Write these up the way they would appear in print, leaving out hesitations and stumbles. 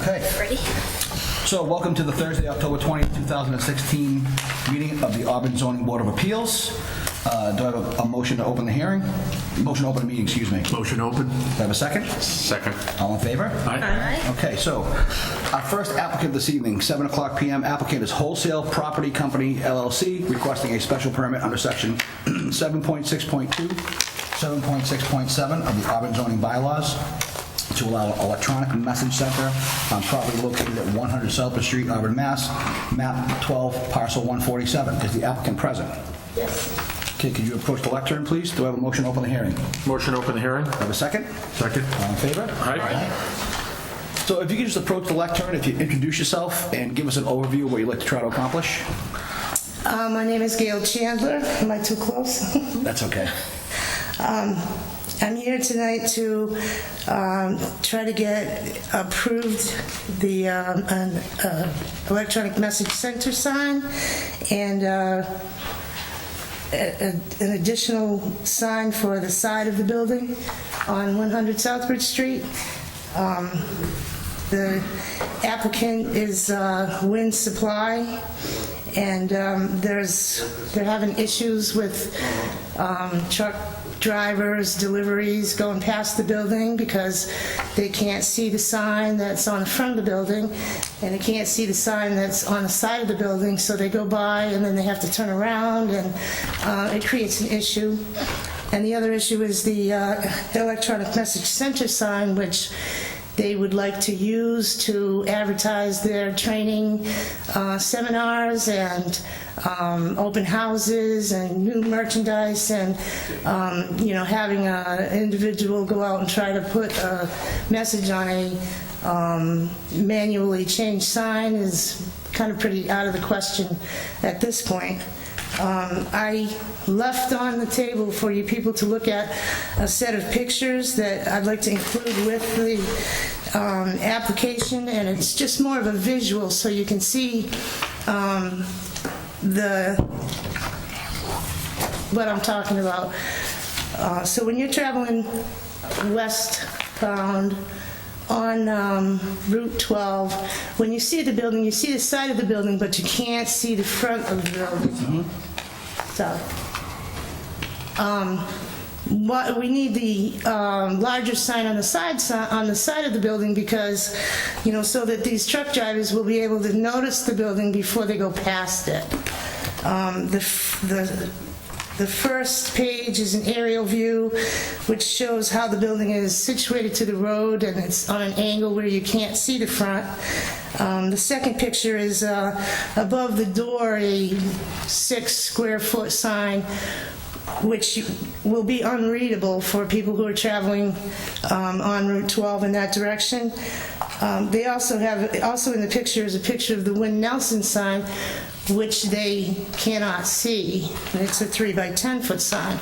Okay. Ready? So welcome to the Thursday, October 20th, 2016 meeting of the Auburn Zoning Board of Appeals. Do I have a motion to open the hearing? Motion to open the meeting, excuse me. Motion open. Do I have a second? Second. All in favor? Aye. Okay, so our first applicant this evening, 7 o'clock p.m. Applicant is Wholesale Property Company, LLC, requesting a special permit under section 7.6.2, 7.6.7 of the Auburn zoning bylaws to allow an electronic message center on property located at 100 Southbridge Street, Auburn, Mass., map 12, parcel 147. Is the applicant present? Yes. Okay, could you approach the lectern, please? Do I have a motion to open the hearing? Do Motion open the hearing. I have a second? Second. All in favor? Aye. So if you could just approach the lectern, if you introduce yourself and give us an overview of what you'd like to try to accomplish. My name is Gail Chandler. Am I too close? That's okay. I'm here tonight to try to get approved the an electronic message center sign and an additional sign for the side of the building on 100 Southbridge Street. The applicant is Wind Supply, and they're having issues with truck drivers, deliveries going past the building because they can't see the sign that's on the front of the building, and they can't see the sign that's on the side of the building, so they go by and then they have to turn around, and it creates an issue. And the other issue is the electronic message center sign, which they would like to use to advertise their training seminars and open houses and new merchandise, and having an individual go out and try to put a message on a manually changed sign is kind of pretty out of the question at this point. I left on the table for you people to look at a set of pictures that I'd like to include with the application, and it's just more of a visual so you can see what I'm talking about. So when you're traveling westbound on Route 12, when you see the building, you see the side of the building, but you can't see the front of the building. Mm-hmm. So, we need the larger sign on the side of the building because, so that these truck drivers will be able to notice the building before they go past it. The first page is an aerial view which shows how the building is situated to the road, and it's on an angle where you can't see the front. The second picture is above the door, a 6 square foot sign which will be unreadable for people who are traveling on Route 12 in that direction. They also in the picture is a picture of the Win Nelson sign, which they cannot see. And it's a 3 by 10 foot sign.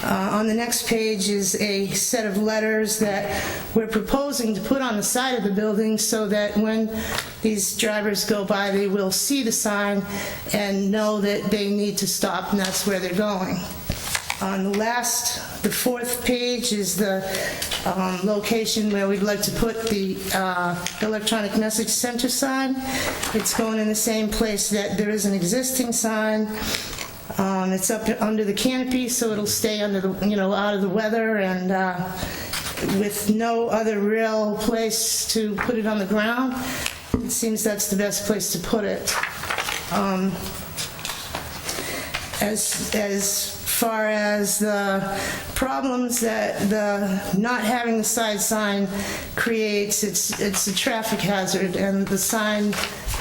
On the next page is a set of letters that we're proposing to put on the side of the building so that when these drivers go by, they will see the sign and know that they need to stop, and that's where they're going. On the fourth page is the location where we'd like to put the electronic message center sign. It's going in the same place that there is an existing sign. It's up under the canopy, so it'll stay under the, out of the weather, and with no other real place to put it on the ground, it seems that's the best place to put it. As far as the problems that the not having the side sign creates, it's a traffic hazard, and the sign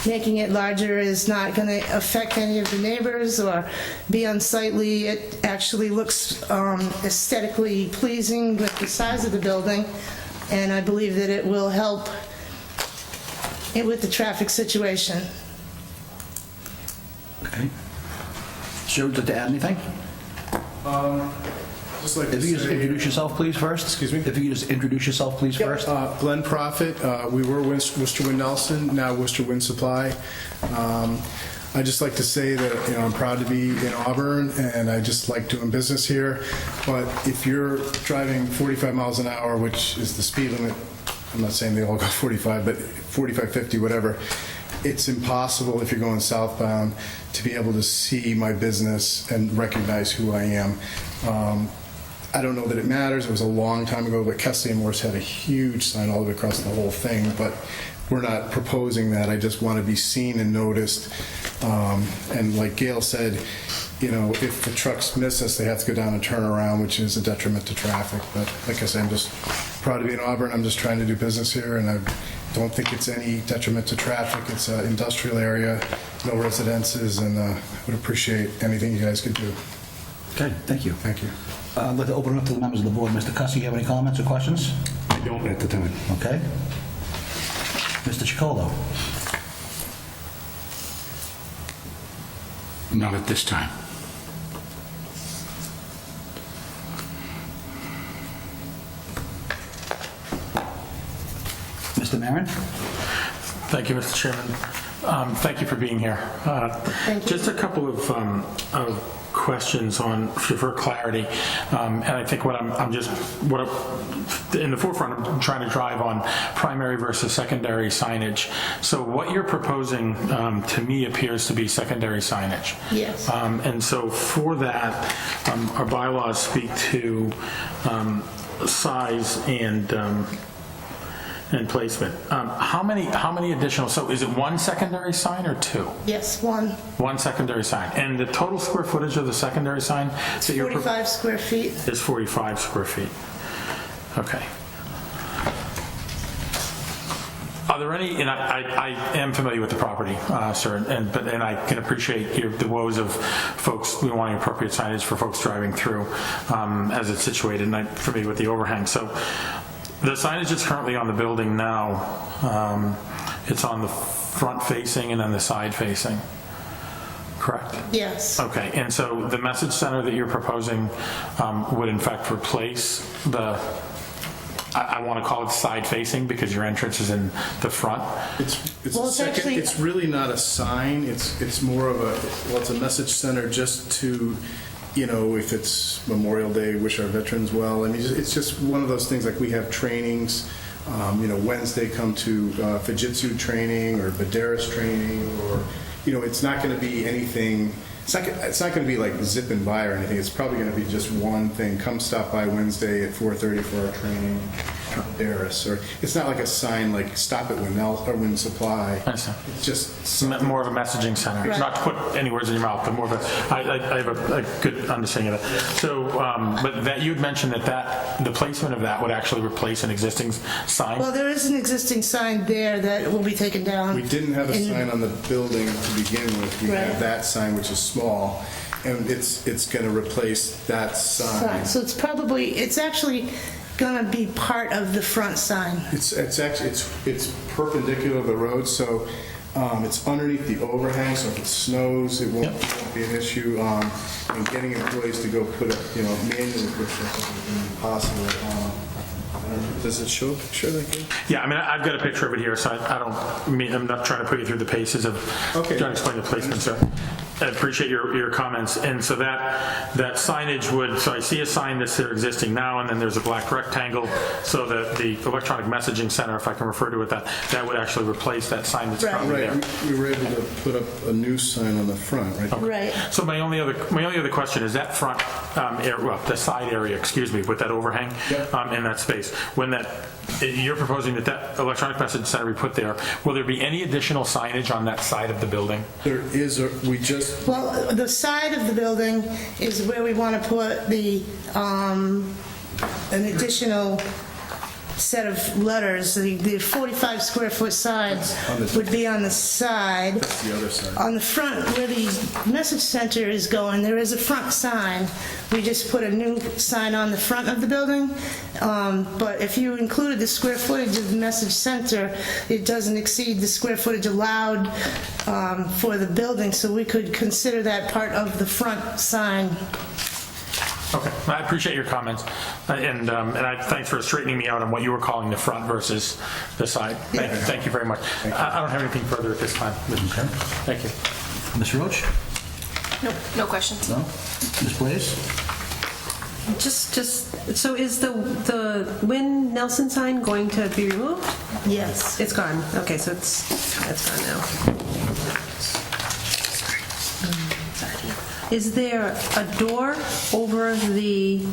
making it larger is not going to affect any of the neighbors or be unsightly. It actually looks aesthetically pleasing with the size of the building, and I believe that it will help with the traffic situation. Okay. Sure, would you like to add anything? Just like to If you could just say- introduce yourself, please, first. Excuse me? If you could just introduce yourself, please, first. Glenn Profit. We were Worcester Wind Nelson, now Worcester Wind Supply. I just like to say that I'm proud to be in Auburn, and I just like doing business here. But if you're driving 45 miles an hour, which is the speed limit I'm not saying they all go 45, but 45, 50, whatever. It's impossible if you're going southbound to be able to see my business and recognize who I am. I don't know that it matters. It was a long time ago, but Kessley and Morse had a huge sign all the way across the whole thing, but we're not proposing that. I just want to be seen and noticed. And like Gail said, you know, if the trucks miss us, they have to go down and turn around, which is a detriment to traffic. But like I said, I'm just proud to be in Auburn. I'm just trying to do business here, and I don't think it's any detriment to traffic. It's an industrial area, no residences, and I would appreciate anything you guys could do. Okay, thank you. Thank you. I'd like to open it up to the members of the board. Mr. Cussy, you have any comments or questions? I don't at the time. Okay. Mr. Chacolo? Not at this time. Mr. Maron? Thank you, Mr. Chairman. Thank you for being here. Thank you. Just a couple of questions for clarity, and I think in the forefront, I'm trying to drive on primary versus secondary signage. So what you're proposing to me appears to be secondary signage. Yes. And so for that, our bylaws speak to size and placement. How many additional, so is it one secondary sign or two? Yes, one. One secondary sign. And the total square footage of the secondary sign that you're 45 square feet. is 45 square feet. Okay. Are there any, and I am familiar with the property, sir, and I can appreciate the woes of folks wanting appropriate signage for folks driving through as it's situated, and I'm familiar with the overhang. So the signage that's currently on the building now, it's on the front facing and then the side facing, correct? Yes. Okay, and so the message center that you're proposing would in fact replace the, I want to call it side facing because your entrance is in the front. It's Well, a it's second. actually- It's really not a sign. It's more of it's a message center just to, you know, if it's Memorial Day, wish our veterans well. I mean, it's just one of those things. Like we have trainings. You know, Wednesday come to Fujitsu training or Baderis training, or you know, it's not going to be anything. It's not going to be like zip and by or anything. It's probably going to be just one thing. Come stop by Wednesday at 4:30 for our training. Darris, or it's not like a sign like stop at Win Supply. I see. It's just something. More of a messaging center. Right. Not to put any words in your mouth, but more of a, I have a good understanding of that. So, but that you'd mentioned that the placement of that would actually replace an existing sign? Well, there is an existing sign there that will be taken down. We didn't have a And- sign on the building to begin with. We Right. have that sign, which is small, and it's going to replace that sign. So it's actually going to be part of the front sign. It's actually it's perpendicular to the road, so it's underneath the overhang. So if it snows, it won't be an issue. And getting employees to go put it, you know, manually push it is impossible. Does it show a picture of that? Yeah, I mean, I've got a picture of it here, so I'm not trying to put you through the paces of Okay. trying to explain the placement, sir. I appreciate your comments. And so that signage would, so I see a sign that's there existing now, and then there's a black rectangle, so that the electronic messaging center, if I can refer to it, that would actually replace that sign that's Right. currently there. Right, we were able to put up a new sign on the front, right? Right. So my only other question is that front the side area, excuse me, with that overhang in that space. When you're proposing that electronic message center be put there, will there be any additional signage on that side of the building? There is, Well, the side of the building is where we want to put an additional set of letters. The 45 square foot sign on the- would be on the side. that's the other side. On the front, where the message center is going, there is a front sign. We just put a new sign on the front of the building. But if you included the square footage of the message center, it doesn't exceed the square footage allowed for the building, so we could consider that part of the front sign. Okay, I appreciate your comments, and thanks for straightening me out on what you were calling the front versus the side. Thank you very much. I don't have anything further at this time. Okay. Thank you. Ms. Roach? No questions. No? Ms. Blaze? So is the Win Nelson sign going to be removed? Yes. It's gone. Okay, so it's gone now. Is there a door over the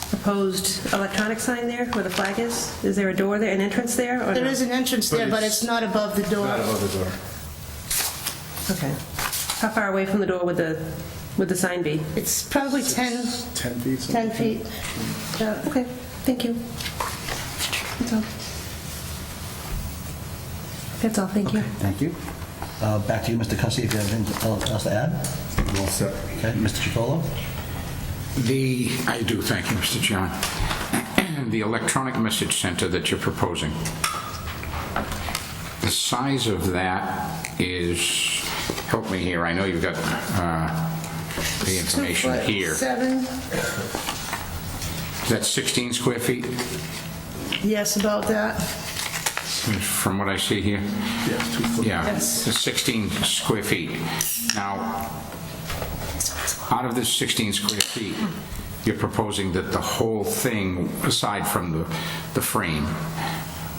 proposed electronic sign there where the flag is? Is there a door there, an entrance there? Or There no? is an entrance there, but it's not above the door. Not above the door. Okay. How far away from the door would the sign be? It's probably 10 10 feet? something? feet. Yeah. Okay, thank you. That's all. That's all, thank you. Thank you. Back to you, Mr. Cussy, if you have anything else to add. All set. Okay, Mr. Chacolo? I do, thank you, Mr. Chairman. The electronic message center that you're proposing, the size of that is, help me here, I know you've got the information 2 foot here. 7. Is that 16 square feet Yes, about that. from what I see here? Yes, 2 foot. Yeah, Yes. it's 16 square feet. Now, out of this 16 square feet, you're proposing that the whole thing, aside from the frame,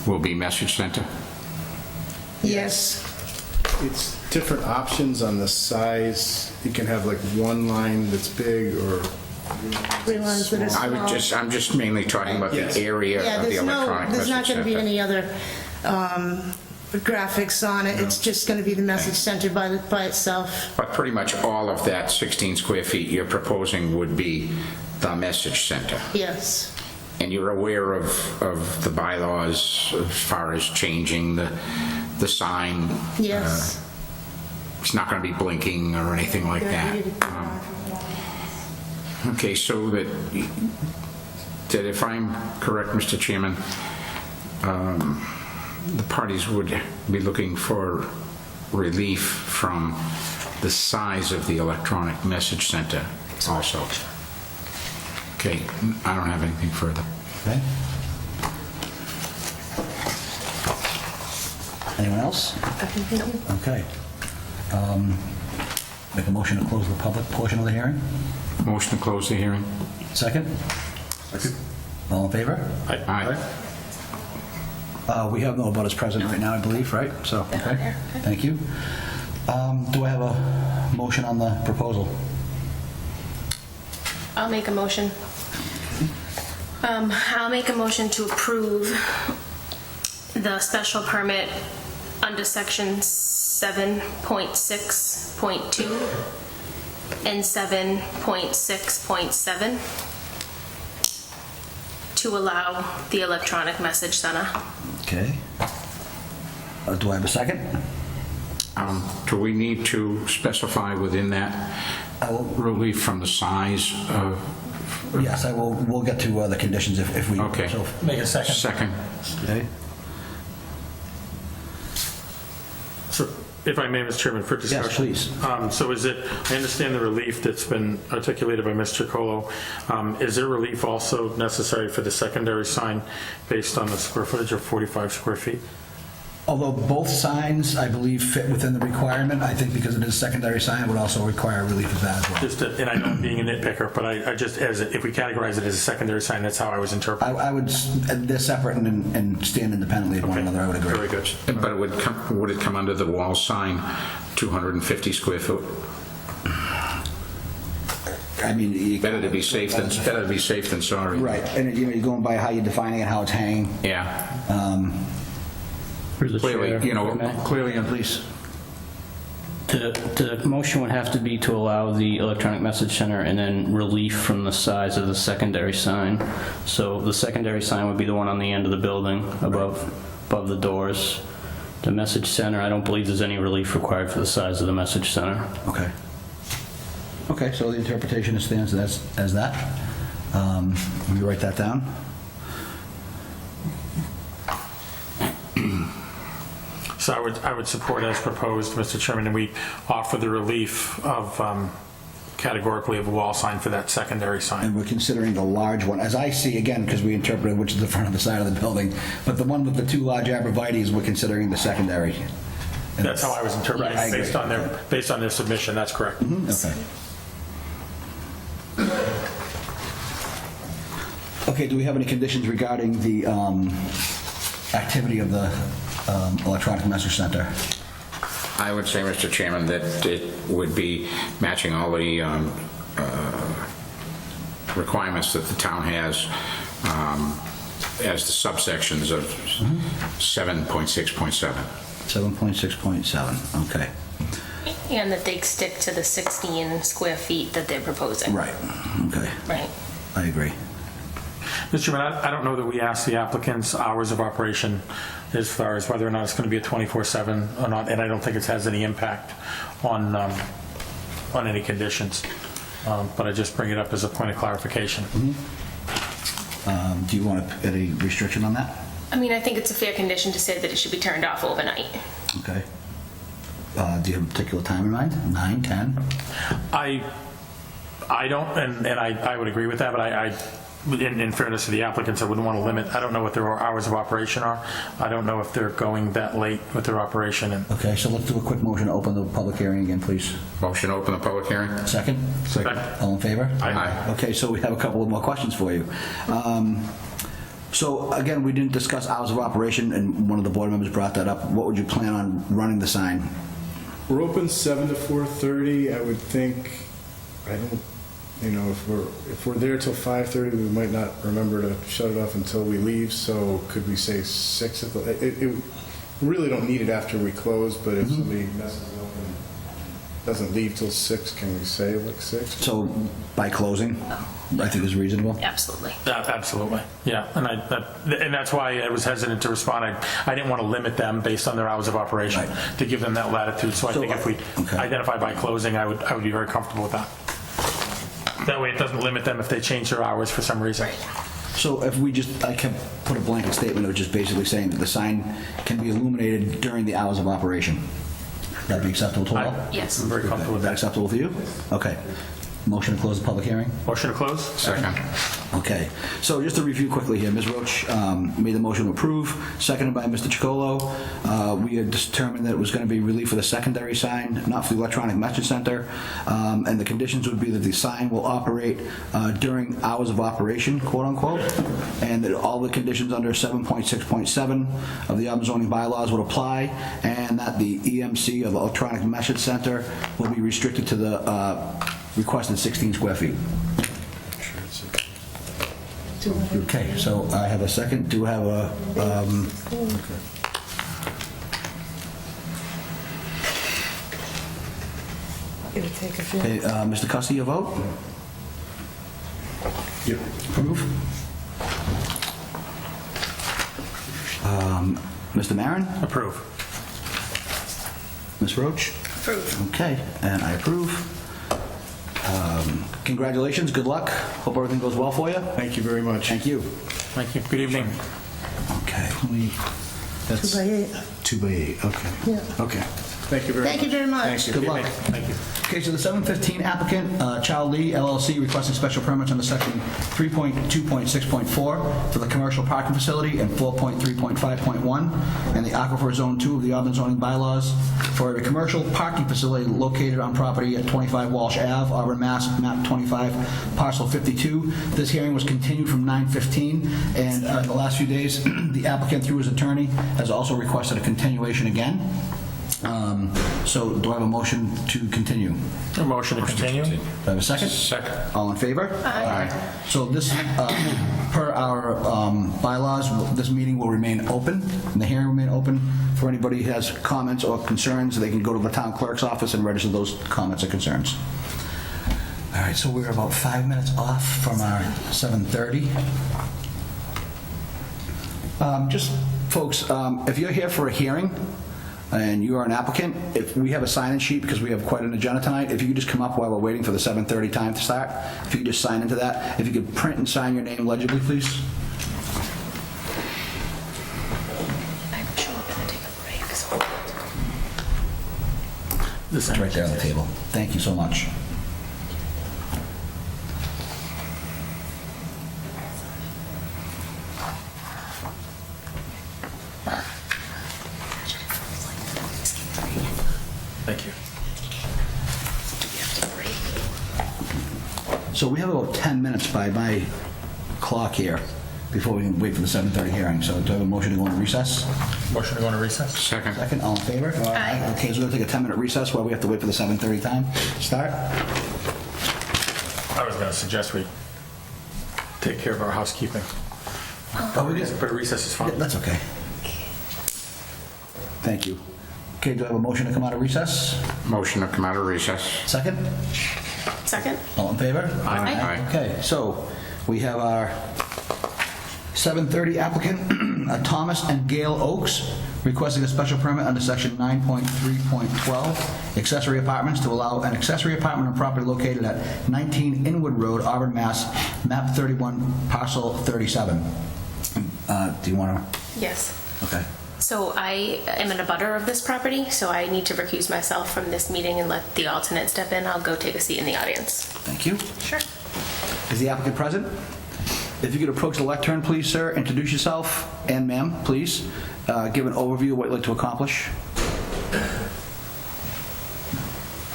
will be message center? Yes. It's different options on the size. You can have like one line that's big or 3 lines that are small. I'm just mainly talking about Yes. the area Yeah, of the there's electronic there's not message going to be center. any other graphics on it. It's just going to be the message center by itself. But pretty much all of that 16 square feet you're proposing would be the message center. Yes. And you're aware of the bylaws as far as changing the sign? Yes. It's not going to be blinking or anything like that? Okay, so that if I'm correct, Mr. Chairman, the parties would be looking for relief from the size of the electronic message center also. Okay, I don't have anything further. Okay. Anyone else? Okay. Make a motion to close the public portion of the hearing? Motion to close the hearing? Second? All in favor? Aye. We have no abutters present right now, I believe, right? So, okay, thank you. Do I have a motion on the proposal? I'll make a motion. I'll make a motion to approve the special permit under section 7.6.2 and 7.6.7 to allow the electronic message center. Okay. Do I have a second? Do we need to specify within that relief from the size of? Yes, we'll get to the conditions if we... Okay. so- Make a second. Second. Okay. So, if I may, Mr. Chairman, for discussion. Yes, please. So is it, I understand the relief that's been articulated by Mr. Colo. Is there relief also necessary for the secondary sign based on the square footage of 45 square feet? Although both signs, I believe, fit within the requirement, I think because it is a secondary sign, it would also require relief of that as well. And I know I'm being a nitpicker, but I just, if we categorize it as a secondary sign, that's how I was interpreting. I would, they're separate and stand independently of one another, I would agree. Very good. But would it come under the wall sign, 250 square foot? I mean... Better to be safe than sorry. Right, and you're going by how you're defining it, how it's hanging. Yeah. Through the chair, Clearly, if I may. Clearly, and please. The motion would have to be to allow the electronic message center and then relief from the size of the secondary sign. So the secondary sign would be the one on the end of the building above the doors. The message center, I don't believe there's any relief required for the size of the message center. Okay. Okay, so the interpretation stands as that. Let me write that down. So I would support as proposed, Mr. Chairman, and we offer the relief of categorically of a wall sign for that secondary sign. And we're considering the large one, as I see, again, because we interpreted which is the front of the side of the building, but the one with the 2 large arborvitaes, we're considering the secondary. And That's how I was interpreting Yeah, I it, agree. based on their submission, that's correct. Okay. Okay, do we have any conditions regarding the activity of the electronic message center? I would say, Mr. Chairman, that it would be matching all the requirements that the town has as the subsections of 7.6.7. 7.6.7, okay. And that they stick to the 16 square feet that they're proposing. Right, okay, Right. I agree. Mr. Chairman, I don't know that we asked the applicants hours of operation as far as whether or not it's going to be a 24/7 or not, and I don't think it has any impact on any conditions. But I just bring it up as a point of clarification. Do you want any restriction on that? I mean, I think it's a fair condition to say that it should be turned off overnight. Okay. Do you have a particular time in mind? 9, 10? I don't, and I would agree with that, but I in fairness to the applicants, I wouldn't want to limit, I don't know what their hours of operation are. I don't know if they're going that late with their operation. And Okay, so let's do a quick motion to open the public hearing again, please. Motion to open the public hearing? Second? Second. All in favor? Aye. Okay, so we have a couple of more questions for you. So again, we didn't discuss hours of operation, and one of the board members brought that up. What would you plan on running the sign? We're open 7 to 4:30. I would think, I don't, if we're there till 5:30, we might not remember to shut it off until we leave. So could we say 6 at the? We really don't need it after we close, but if somebody messes up and doesn't leave till 6, can we say like 6? So by closing, I think is reasonable. Absolutely. absolutely, yeah, and that's why I was hesitant to respond. I didn't want to limit them based on their hours of operation, Right. to give them that latitude. So I think if we Okay. identify by closing, I would be very comfortable with that. That way, it doesn't limit them if they change their hours for some reason. So if we just, I can put a blanket statement of just basically saying that the sign can be illuminated during the hours of operation. That'd be acceptable to all? Yes. I'm very comfortable Is with that that. acceptable to you? Okay. Motion to close the public hearing? Motion to close? Second. Okay, so just to review quickly here, Ms. Roach made the motion to approve, seconded by Mr. Chacolo. We had determined that it was going to be relief for the secondary sign, not for the electronic message center, and the conditions would be that the sign will operate during hours of operation, quote unquote, and that all the conditions under 7.6.7 of the Auburn zoning bylaws would apply, and that the EMC of the electronic message center will be restricted to the requested 16 square feet. Okay, so I have a second. Do I have a, It would take a few. okay, Mr. Cussy, your vote? Yeah. Approve. Mr. Maron? Approve. Ms. Roach? Approve. Okay, and I approve. Congratulations, good luck. Hope everything goes well for you. Thank you very much. Thank you. Thank you. Good evening. Okay, that's 2 by 8. 2 by 8, okay. Yeah. Okay. Thank you very much. Thank you very much. Thank you. Good luck. Thank you. Okay, so the 715 applicant, Child Lee LLC, requesting special permits under section 3.2.6.4 for the commercial parking facility and 4.3.5.1 and the Aquifer Zone 2 of the Auburn zoning bylaws for a commercial parking facility located on property at 25 Walsh Ave, Auburn, Mass., map 25, parcel 52. This hearing was continued from 9/15, and in the last few days, the applicant, through his attorney, has also requested a continuation again. So do I have a motion to continue? A motion to continue? Do I have a second? Second. All in favor? Aye. So this, per our bylaws, this meeting will remain open, and the hearing will remain open. For anybody who has comments or concerns, they can go to the town clerk's office and register those comments or concerns. All right, so we're about 5 minutes off from our 7:30. Just, folks, if you're here for a hearing, and you are an applicant, if we have a sign-in sheet, because we have quite an agenda tonight, if you could just come up while we're waiting for the 7:30 time to start, if you could just sign into that, if you could print and sign your name legibly, please. I'm sure we're going to take a break. So. This is right there on the table. Thank you so much. Thank you. So we have about 10 minutes by my clock here before we can wait for the 7:30 hearing. So do I have a motion to go into recess? Motion to go into recess? Second. Second, all in favor? Aye. Okay, so we're going to take a 10-minute recess while we have to wait for the 7:30 time. Start? I was going to suggest we take care of our housekeeping. Oh, we did? But a recess is Yeah, fine. that's okay. Thank you. Okay, do I have a motion to come out of recess? Motion to come out of recess. Second? Second? All in favor? Aye. Okay, so we have our 7:30 applicant, Thomas and Gail Oakes, requesting a special permit under section 9.3.12, accessory apartments, to allow an accessory apartment on property located at 19 Inwood Road, Auburn, Mass., map 31, parcel 37. Do you want to? Yes. Okay. So I am an abutter of this property, so I need to recuse myself from this meeting and let the alternate step in. I'll go take a seat in the audience. Thank you. Sure. Is the applicant present? If you could approach the lectern, please, sir, introduce yourself, and ma'am, please. Give an overview of what you'd like to accomplish.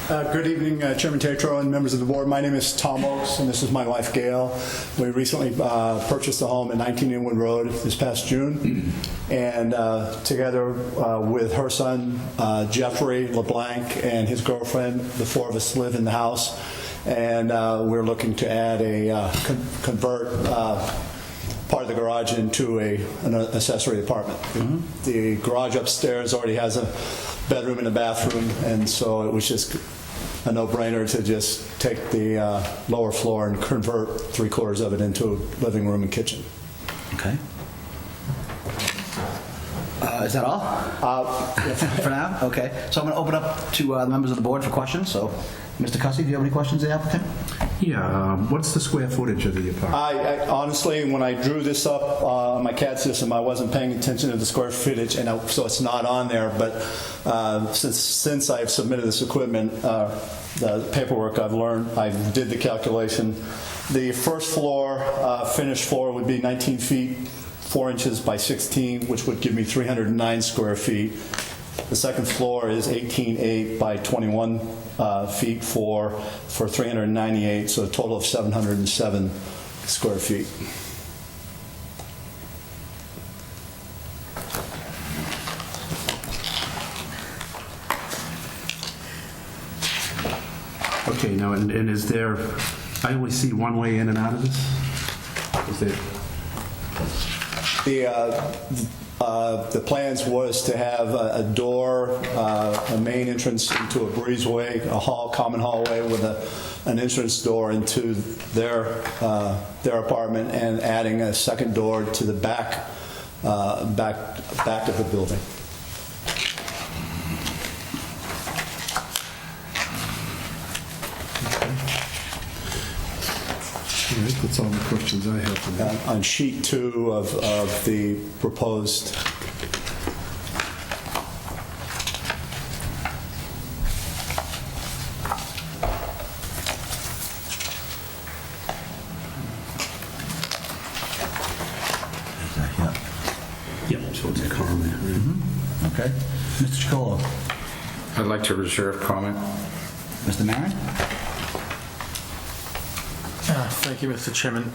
Good evening, Chairman Tetro and members of the board. My name is Tom Oakes, and this is my wife, Gail. We recently purchased a home at 19 Inwood Road this past June, and together with her son, Jeffrey LeBlanc, and his girlfriend, the four of us live in the house, and we're looking to add a convert part of the garage into an accessory apartment. The garage upstairs already has a bedroom and a bathroom, and so it was just a no-brainer to just take the lower floor and convert 3/4 of it into a living room and kitchen. Okay. Is that all? For now? Okay. So I'm going to open up to the members of the board for questions. So, Mr. Cussy, do you have any questions of the applicant? Yeah, what's the square footage of the apartment? I honestly, when I drew this up on my CAD system, I wasn't paying attention to the square footage, and so it's not on there. But since I've submitted this equipment, the paperwork I've learned, I did the calculation. The first floor, finished floor, would be 19 feet 4 inches by 16, which would give me 309 square feet. The second floor is 18.8 by 21 feet for 398, so a total of 707 square feet. Okay, now, and is there, I only see one way in and out of this? Is there, The plans was to have a door, a main entrance into a breezeway, a common hallway with an entrance door into their apartment, and adding a second door to the back of the building. all right, that's all the questions I have for now. On sheet 2 of the proposed. Yep, so it's a comment, right? Okay. Mr. Chacolo? I'd like to reserve comment. Mr. Maron? Thank you, Mr. Chairman.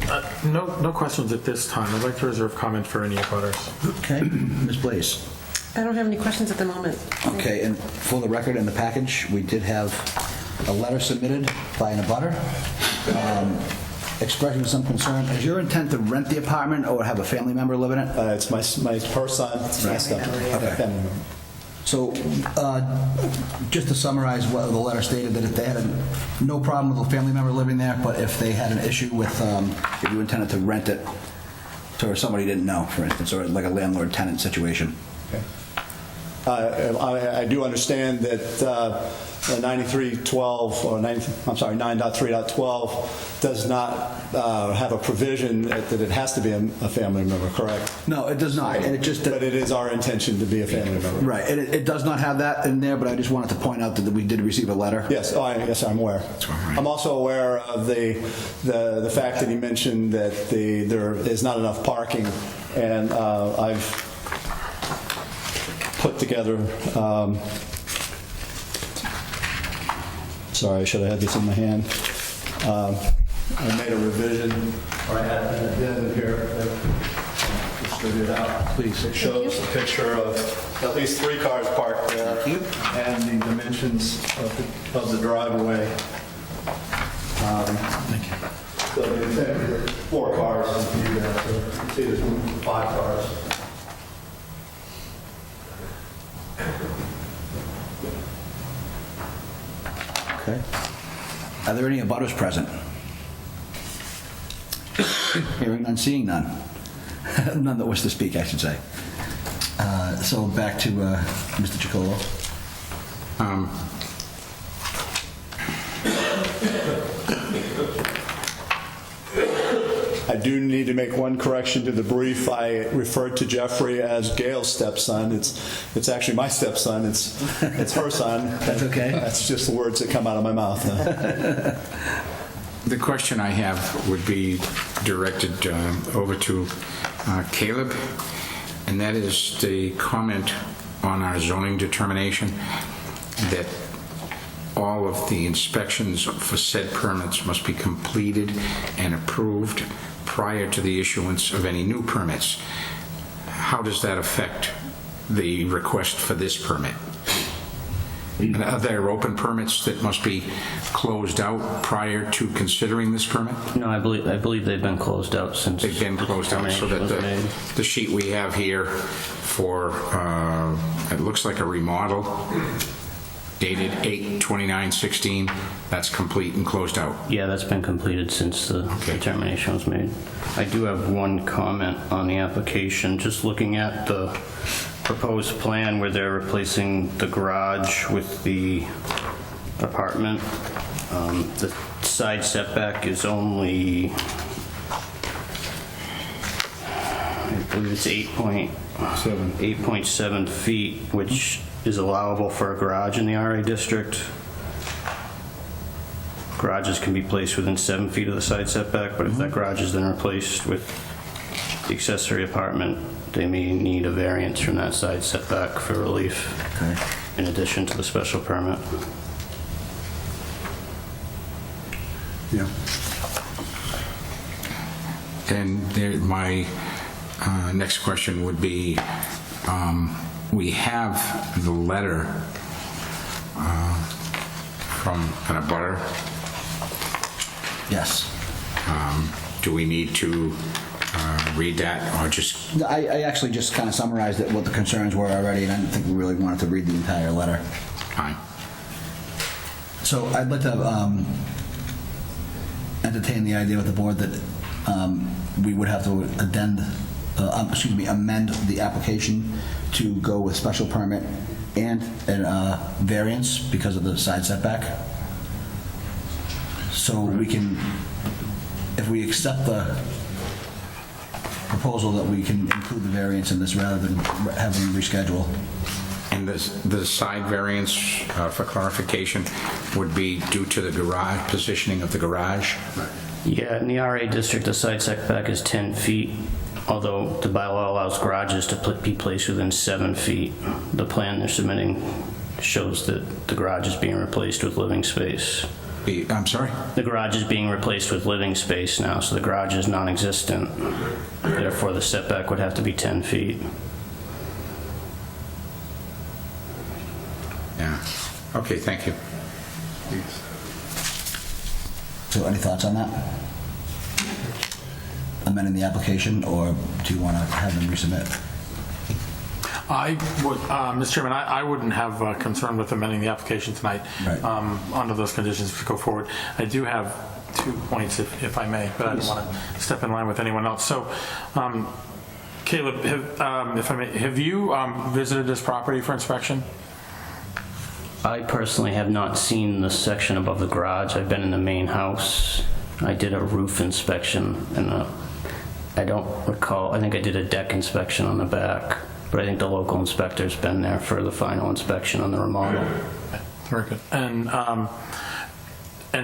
No questions at this time. I'd like to reserve comment for any abutters. Okay. Ms. Blaze? I don't have any questions at the moment. Okay, and for the record, in the package, we did have a letter submitted by an abutter expressing some concern. Is your intent to rent the apartment or have a family member live in it? It's my her son. My stuff. Okay. Family member. So, just to summarize what the letter stated, that if they had no problem with a family member living there, but if they had an issue with, if you intended to rent it to somebody you didn't know, for instance, or like a landlord-tenant situation. Okay. I do understand that 9312 or 9.3.12 does not have a provision that it has to be a family member, correct? No, it does not, and it just... But it is our intention to be a family member. Right, and it does not have that in there, but I just wanted to point out that we did receive a letter. Yes, yes, I'm aware. I'm also aware of the fact that he mentioned that there is not enough parking, and I've put together. Sorry, I should have had this in my hand. I made a revision, or I did presented here, distributed out. Please. It shows a picture of at least 3 cars parked there. Thank you. And the dimensions of the driveway. So there's 4 cars in view there, so you can see there's 5 cars. Okay. Are there any abutters present? Hearing none, seeing none. None that wish to speak, I should say. So back to Mr. Chacolo. I do need to make one correction to the brief. I referred to Jeffrey as Gail's stepson. It's actually my stepson. It's her son. That's okay. That's just the words that come out of my mouth. The question I have would be directed over to Caleb, and that is the comment on our zoning determination that all of the inspections for said permits must be completed and approved prior to the issuance of any new permits. How does that affect the request for this permit? And are there open permits that must be closed out prior to considering this permit? No, I believe they've been closed out since. They've been closed out, so that the sheet we have here for, it looks like a remodel dated 8/29/16, that's complete and closed out. Yeah, that's been completed since the determination was made. I do have one comment on the application. Just looking at the proposed plan where they're replacing the garage with the apartment, the side setback is only, I believe it's 8.7 feet, which is allowable for a garage in the RA district. Garages can be placed within 7 feet of the side setback, but if that garage is then replaced with the accessory apartment, they may need a variance from that side setback for relief, in addition to the special permit. Yeah. And my next question would be, we have the letter from an abutter. Yes. Do we need to read that, or just? I actually just kind of summarized it, what the concerns were already, and I didn't think we really wanted to read the entire letter. Fine. So I'd like to entertain the idea with the board that we would have to amend the application to go with special permit and variance because of the side setback. So we can, if we accept the proposal, that we can include the variance in this rather than having them reschedule. And the side variance, for clarification, would be due to the garage, positioning of the garage? Yeah, in the RA district, the side setback is 10 feet, although the bylaw allows garages to be placed within 7 feet. The plan they're submitting shows that the garage is being replaced with living space. I'm sorry? The garage is being replaced with living space now, so the garage is non-existent. Therefore, the setback would have to be 10 feet. Yeah. Okay, thank you. So any thoughts on that? Amending the application, or do you want to have them resubmit? I would, Mr. Chairman, I wouldn't have concern with amending the application tonight. Right. Under those conditions to go forward. I do have 2 points, if I may, but I don't want to step in line with anyone else. So, Caleb, if I may, have you visited this property for inspection? I personally have not seen the section above the garage. I've been in the main house. I did a roof inspection, and I don't recall, I think I did a deck inspection on the back, but I think the local inspector's been there for the final inspection on the remodel. Very good. And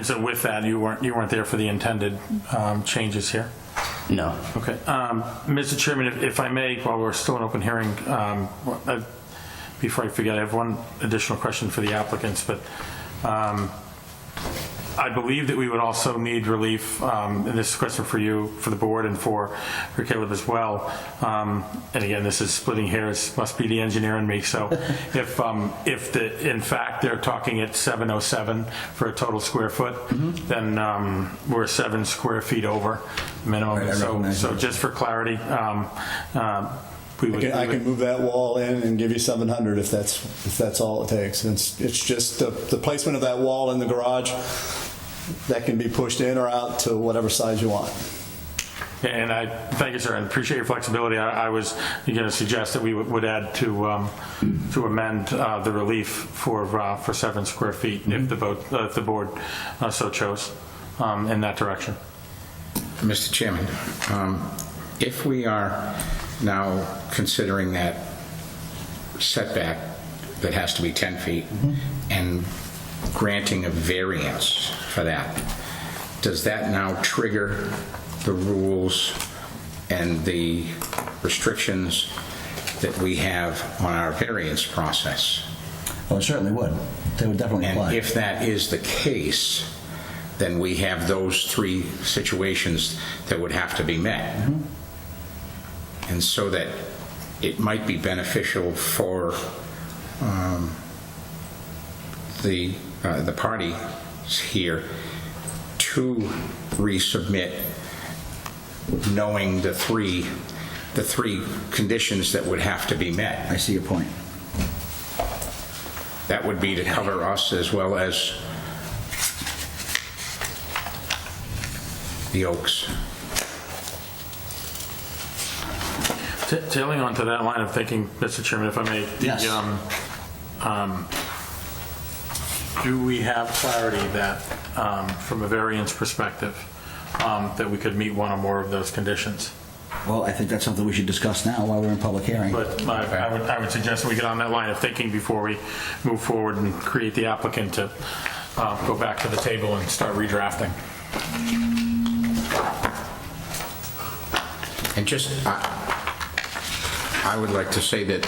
so with that, you weren't there for the intended changes here? No. Okay. Mr. Chairman, if I may, while we're still in open hearing, before I forget, I have one additional question for the applicants, but I believe that we would also need relief, and this is a question for you, for the board, and for Caleb as well. And again, this is splitting hairs, must be the engineer in me. So if in fact they're talking at 707 for a total square foot, then we're 7 square feet over minimum. Right, I recognize So that. just for clarity, I can move that wall in and give you 700 if that's all it takes. It's just the placement of that wall in the garage that can be pushed in or out to whatever size you want. And I thank you, sir, and appreciate your flexibility. I was going to suggest that we would add to amend the relief for 7 square feet if the board so chose in that direction. Mr. Chairman, if we are now considering that setback that has to be 10 feet and granting a variance for that, does that now trigger the rules and the restrictions that we have on our variance process? Well, it certainly would. They would definitely apply. And if that is the case, then we have those 3 situations that would have to be met. And so that it might be beneficial for the parties here to resubmit, knowing the three conditions that would have to be met. I see your point. That would be to cover us as well as the Oaks. Tailing on to that line of thinking, Mr. Chairman, if I may. Yes. Do we have clarity that, from a variance perspective, that we could meet one or more of those conditions? Well, I think that's something we should discuss now while we're in public hearing. But I would suggest that we get on that line of thinking before we move forward and create the applicant to go back to the table and start redrafting. And just, I would like to say that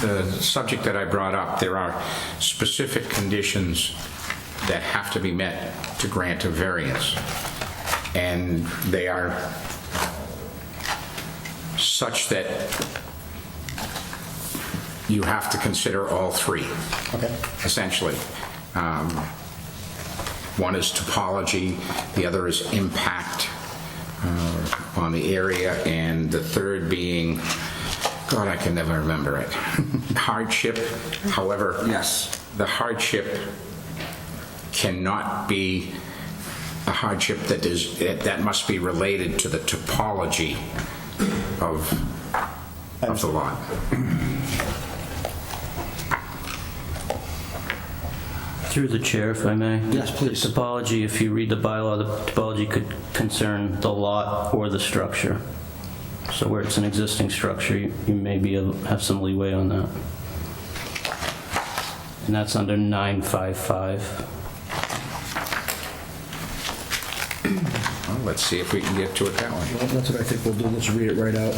the subject that I brought up, there are specific conditions that have to be met to grant a variance. And they are such that you have to consider all 3, essentially. One is topology, the other is impact on the area, and the third being, God, I can never remember it, hardship. However, Yes. the hardship cannot be a hardship that must be related to the topology of the lot. Through the chair, if I may. Yes, please. The topology, if you read the bylaw, the topology could concern the lot or the structure. So where it's an existing structure, you may have some leeway on that. And that's under 955. Well, let's see if we can get to it that way. Well, that's what I think we'll do. Let's read it right out.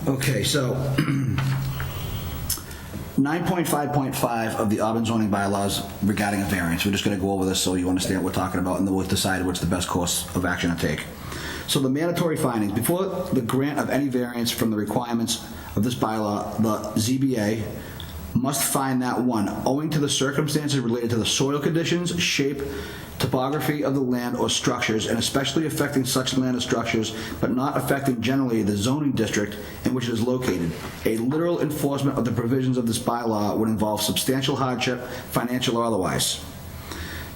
Okay, so 9.5.5 of the Auburn zoning bylaws regarding a variance. We're just going to go over this so you understand what we're talking about, and then we'll decide what's the best course of action to take. So the mandatory findings. Before the grant of any variance from the requirements of this bylaw, the ZBA must find that 1, owing to the circumstances related to the soil conditions, shape, topography of the land or structures, and especially affecting such land or structures, but not affecting generally the zoning district in which it is located, a literal enforcement of the provisions of this bylaw would involve substantial hardship, financial or otherwise.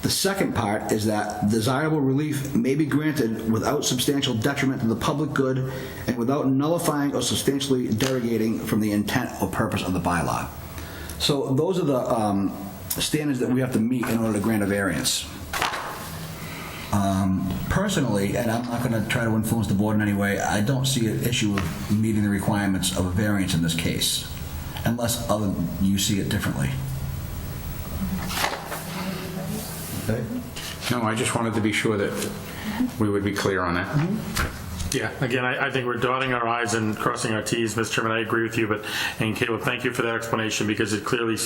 The second part is that desirable relief may be granted without substantial detriment to the public good and without nullifying or substantially derogating from the intent or purpose of the bylaw. So those are the standards that we have to meet in order to grant a variance. Personally, and I'm not going to try to influence the board in any way, I don't see an issue with meeting the requirements of a variance in this case, unless you see it differently. Okay. No, I just wanted to be sure that we would be clear on that. Yeah, again, I think we're dotting our i's and crossing our t's, Mr. Chairman. I agree with you, and Caleb, thank you for that explanation because it clearly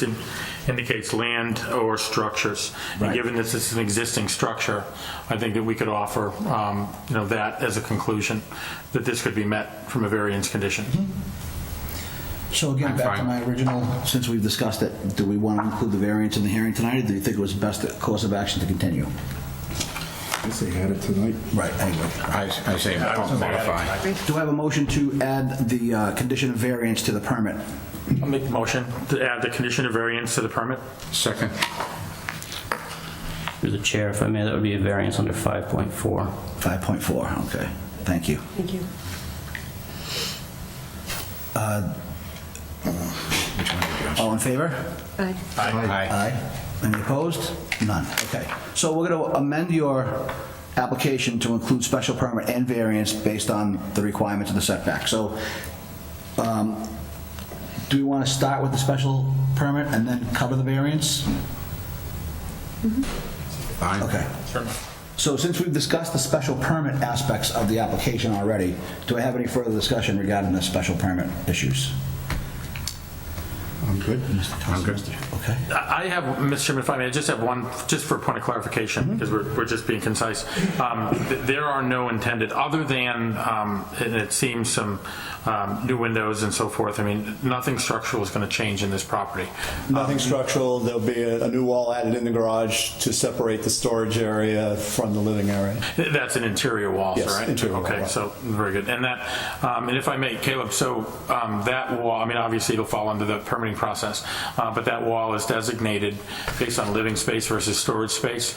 indicates land or structures. And given this is an existing structure, I think that we could offer, that as a conclusion, that this could be met from a variance condition. So again, back to my original, since we've discussed it, do we want to include the variance in the hearing tonight, or do you think it was best course of action to continue? I say had it tonight. Right, anyway. I say modify. Do I have a motion to add the condition of variance to the permit? I'll make the motion to add the condition of variance to the permit. Second. Through the chair, if I may, that would be a variance under 5.4. 5.4, okay. Thank you. Thank you. All in favor? Aye. Aye. Any opposed? None. Okay. So we're going to amend your application to include special permit and variance based on the requirements of the setback. So do we want to start with the special permit and then cover the variance? Fine. Okay. So since we've discussed the special permit aspects of the application already, do I have any further discussion regarding the special permit issues? I'm good. I'm good. Okay. I have, Mr. Chairman, if I may, I just have one, just for a point of clarification, because we're just being concise. There are no intended, other than, and it seems some new windows and so forth, I mean, nothing structural is going to change in this property. Nothing structural. There'll be a new wall added in the garage to separate the storage area from the living area. That's an interior wall, Yes, right? interior wall, Okay, right. so, very good. And that, and if I may, Caleb, so that wall, I mean, obviously it'll fall under the permitting process, but that wall is designated based on living space versus storage space.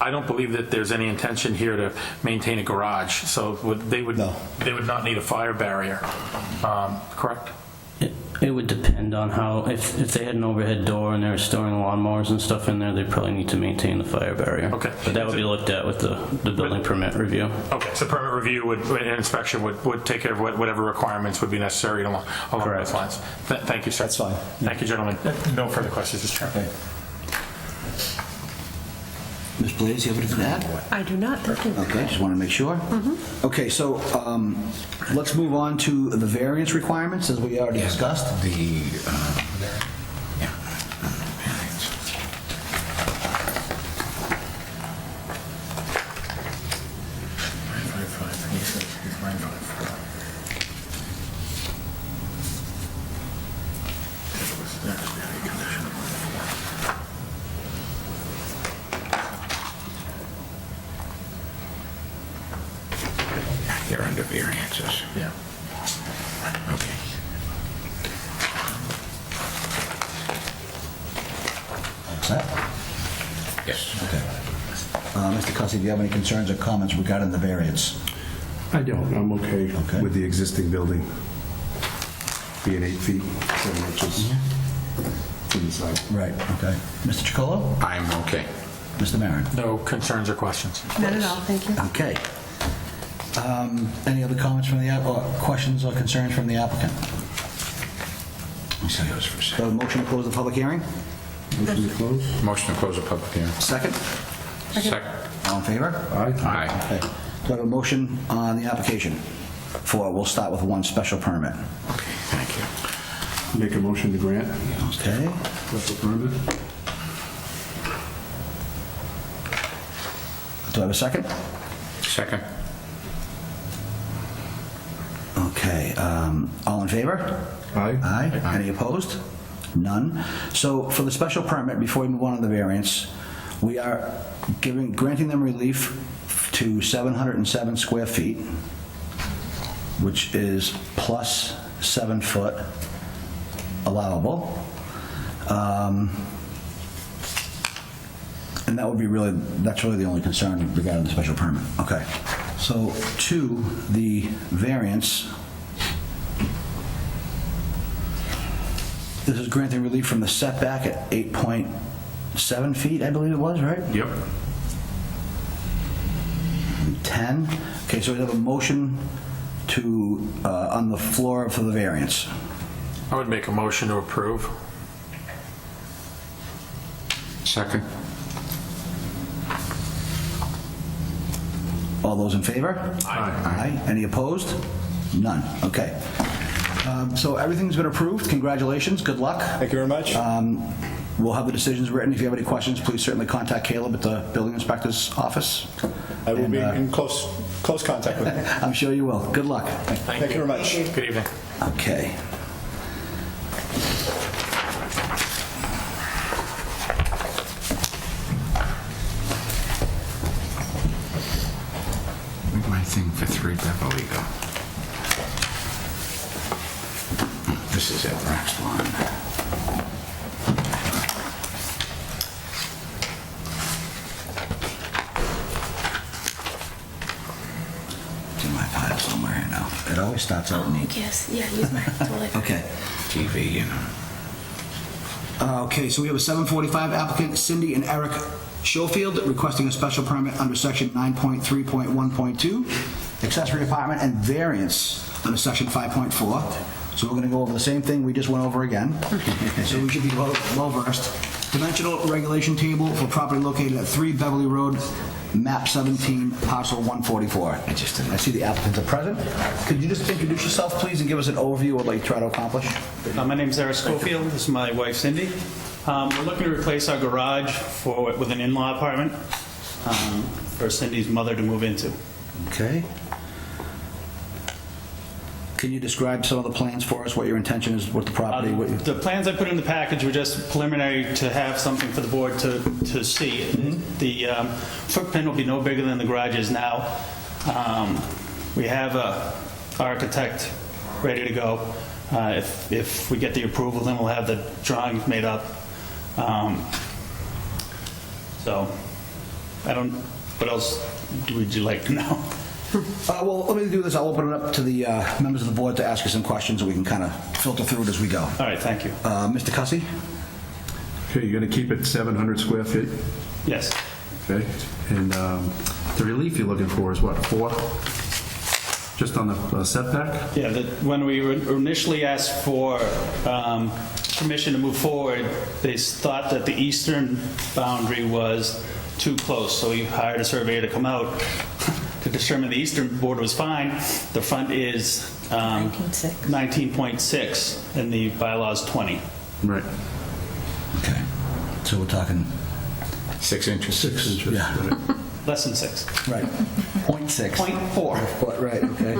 I don't believe that there's any intention here to maintain a garage, so they would not need a fire barrier, correct? It would depend on how, if they had an overhead door and they were storing lawnmowers and stuff in there, they'd probably need to maintain the fire barrier. Okay. But that would be looked at with the building permit review. Okay, so permit review and inspection would take care of whatever requirements would be necessary along Correct. those lines. Thank you, sir. That's fine. Thank you, gentlemen. No further questions, Mr. Chairman. Ms. Blades, you have anything to add? I do not, thank you. Okay, just want to make sure. Okay, so let's move on to the variance requirements, as we already discussed. They're under variances. Yeah. Okay. Set? Yes. Okay. Mr. Cussy, do you have any concerns or comments regarding the variance? I don't. I'm okay Okay. with the existing building being 8 feet, 7 inches from the side. Right, okay. Mr. Chacolo? I'm okay. Mr. Maron? No concerns or questions. Not at all, thank you. Okay. Any other comments from the, or questions or concerns from the applicant? Say yours for a So second. motion to close the public hearing? Motion to close? Motion to close the public hearing. Second? Second. All in favor? Aye. Aye. Okay. So I have a motion on the application for, we'll start with one special permit. Okay, thank you. Make a motion to grant Okay. special permit? Do I have a second? Second. Okay, all in favor? Aye. Aye. Any opposed? None. So for the special permit, before we move on to the variance, we are granting them relief to 707 square feet, which is plus 7 foot allowable. And that would be really, that's really the only concern regarding the special permit. Okay. So to the variance, this is granting relief from the setback at 8.7 feet, I believe it was, right? Yep. 10. Okay, so we have a motion to, on the floor for the variance. I would make a motion to approve. Second. All those in favor? Aye. Any opposed? None. Okay. So everything's been approved. Congratulations. Good luck. Thank you very much. We'll have the decisions written. If you have any questions, please certainly contact Caleb at the building inspector's office. I will be And, in close contact with you. I'm sure you will. Good luck. Thank you very much. Good evening. Okay. Where'd my thing for 3 Beverly go? This is it, next one. It's in my pile somewhere here now. It always starts out neat. Yes, yeah, use mine. Totally. Okay. TV, you know. Okay, so we have a 745 applicant, Cindy and Eric Schofield, requesting a special permit under section 9.3.1.2, accessory apartment and variance under section 5.4. So we're gonna go over the same thing we just went over again. So we should be well versed. Dimensional regulation table for property located at 3 Beverly Road, map 17, parcel 144. I see the applicants are present. Could you just introduce yourself, please, and give us an overview of what you try to accomplish? My name's Eric Schofield. This is my wife, Cindy. We're looking to replace our garage with an in-law apartment for Cindy's mother to move into. Okay. Can you describe some of the plans for us, what your intention is with the property? what you- The plans I put in the package were just preliminary to have something for the board to see. The footprint will be no bigger than the garage is now. We have a architect ready to go. If we get the approval, then we'll have the drawings made up. So, what else would you like to know? Well, let me do this. I'll open it up to the members of the board to ask you some questions, and we can kind of filter through it as we go. All right, thank you. Mr. Cussy? Okay, you're going to keep it 700 square feet? Yes. Okay, and the relief you're looking for is what, 4? Just on the setback? Yeah, when we initially asked for permission to move forward, they thought that the eastern boundary was too close, so we hired a surveyor to come out to determine the eastern border was fine. The front is 19.6, and the bylaw is 20. Right. Okay. So we're talking... 6 inches. 6 inches. Yeah. Right. Less than 6. Right. 0.6. 0.4. Right, okay.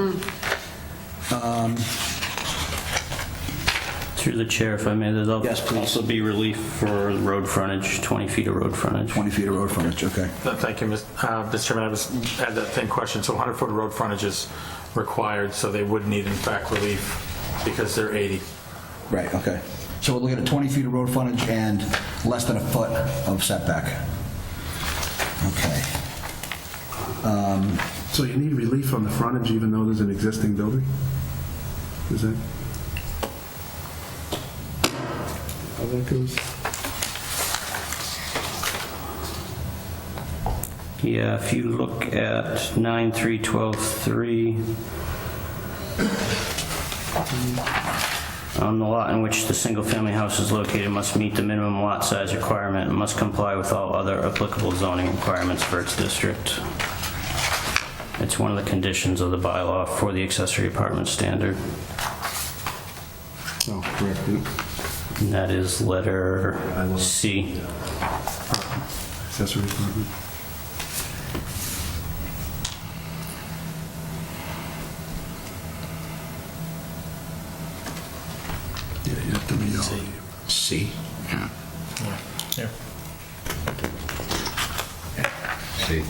Through the chair, if I may, there'll Yes, please. also be relief for road frontage, 20 feet of road frontage. 20 feet of road frontage, okay. Thank you, Mr. Chairman. I had that same question. So 100-foot road frontage is required, so they would need, in fact, relief because they're 80. Right, okay. So we're looking at 20 feet of road frontage and less than a foot of setback. Okay. So you need relief on the frontage even though there's an existing building? Is that how that goes? Yeah, if you look at 9.3.12.3, on the lot in which the single-family house is located must meet the minimum lot size requirement and must comply with all other applicable zoning requirements for its district. It's one of the conditions of the bylaw for the accessory apartment standard. Oh, correct. Yeah. And that is letter C. Accessory apartment. Yeah, you have to meet all. C. Yeah. Yeah. C.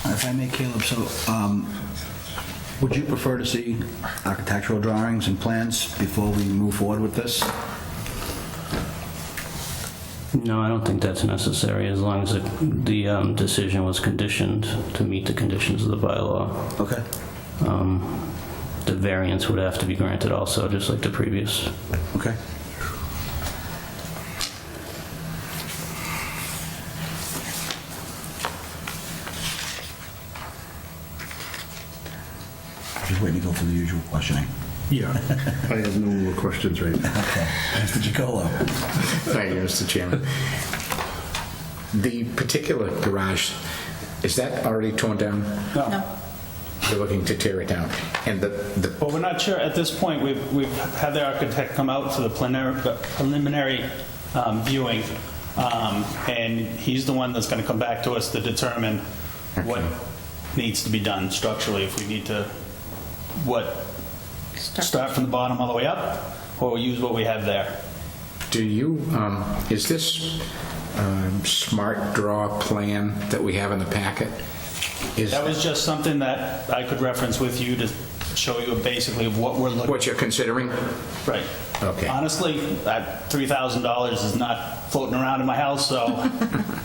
If I may, Caleb, so would you prefer to see architectural drawings and plans before we move forward with this? No, I don't think that's necessary, as long as the decision was conditioned to meet the conditions of the bylaw. Okay. The variance would have to be granted also, just like the previous. Okay. Just waiting to go through the usual questioning. Yeah. I have no more questions right now. Okay. Mr. Chacolo. Thank you, Mr. Chairman. The particular garage, is that already torn down? No. You're looking to tear it down? And the Well, we're not sure, at this point, we've had the architect come out for the preliminary viewing, and he's the one that's going to come back to us to determine what needs to be done structurally, if we need to, start from the bottom all the way up, or use what we have there. Do you, is this smart draw plan that we have in the packet? That was just something that I could reference with you to show you basically what we're looking. What you're considering? Right. Okay. Honestly, that $3,000 is not floating around in my house, so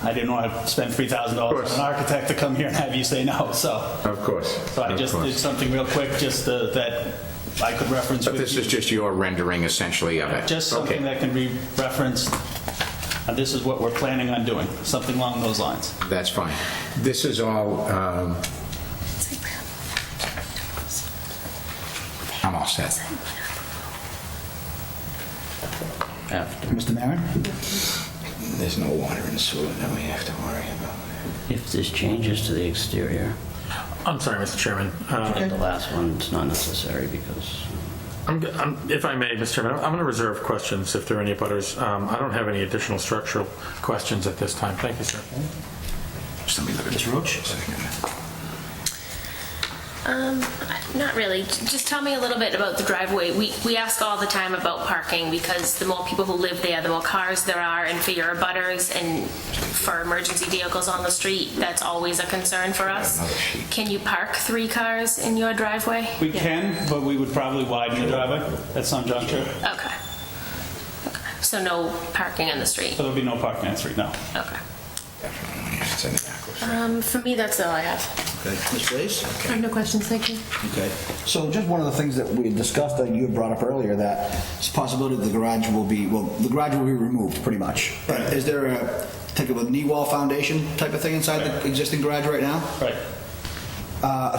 I didn't want to spend $3,000 on an architect to come here and have you say no, so. Of course. So I just did something real quick, just that I could reference But with this you. is just your rendering essentially of it? Just something Okay. that can be referenced, and this is what we're planning on doing, something along those lines. That's fine. This is all, I'm all set. After. Mr. Maron? There's no water in the sewer that we have to worry about. If there's changes to the exterior, I'm sorry, Mr. Chairman. the last one, it's not necessary because If I may, Mr. Chairman, I'm going to reserve questions if there are any butters. I don't have any additional structural questions at this time. Thank you, sir. Just let me look at Ms. Roach? Not really. Just tell me a little bit about the driveway. We ask all the time about parking because the more people who live there, the more cars there are, and for your abutters and for emergency vehicles on the street, that's always a concern for us. Can you park 3 cars in your driveway? We can, but we would probably widen the driveway at some juncture, Okay. So no parking in the street? so there'll be no parking on the street, no. Okay. Send it backwards. For me, that's all I have. Okay. Ms. Blaze? I have no questions, thank you. Okay. So just one of the things that we had discussed, that you had brought up earlier, that it's a possibility the garage will be, the garage will be removed, pretty much. Right. Is there a, think of a knee wall foundation type of thing inside the existing garage right now? Right.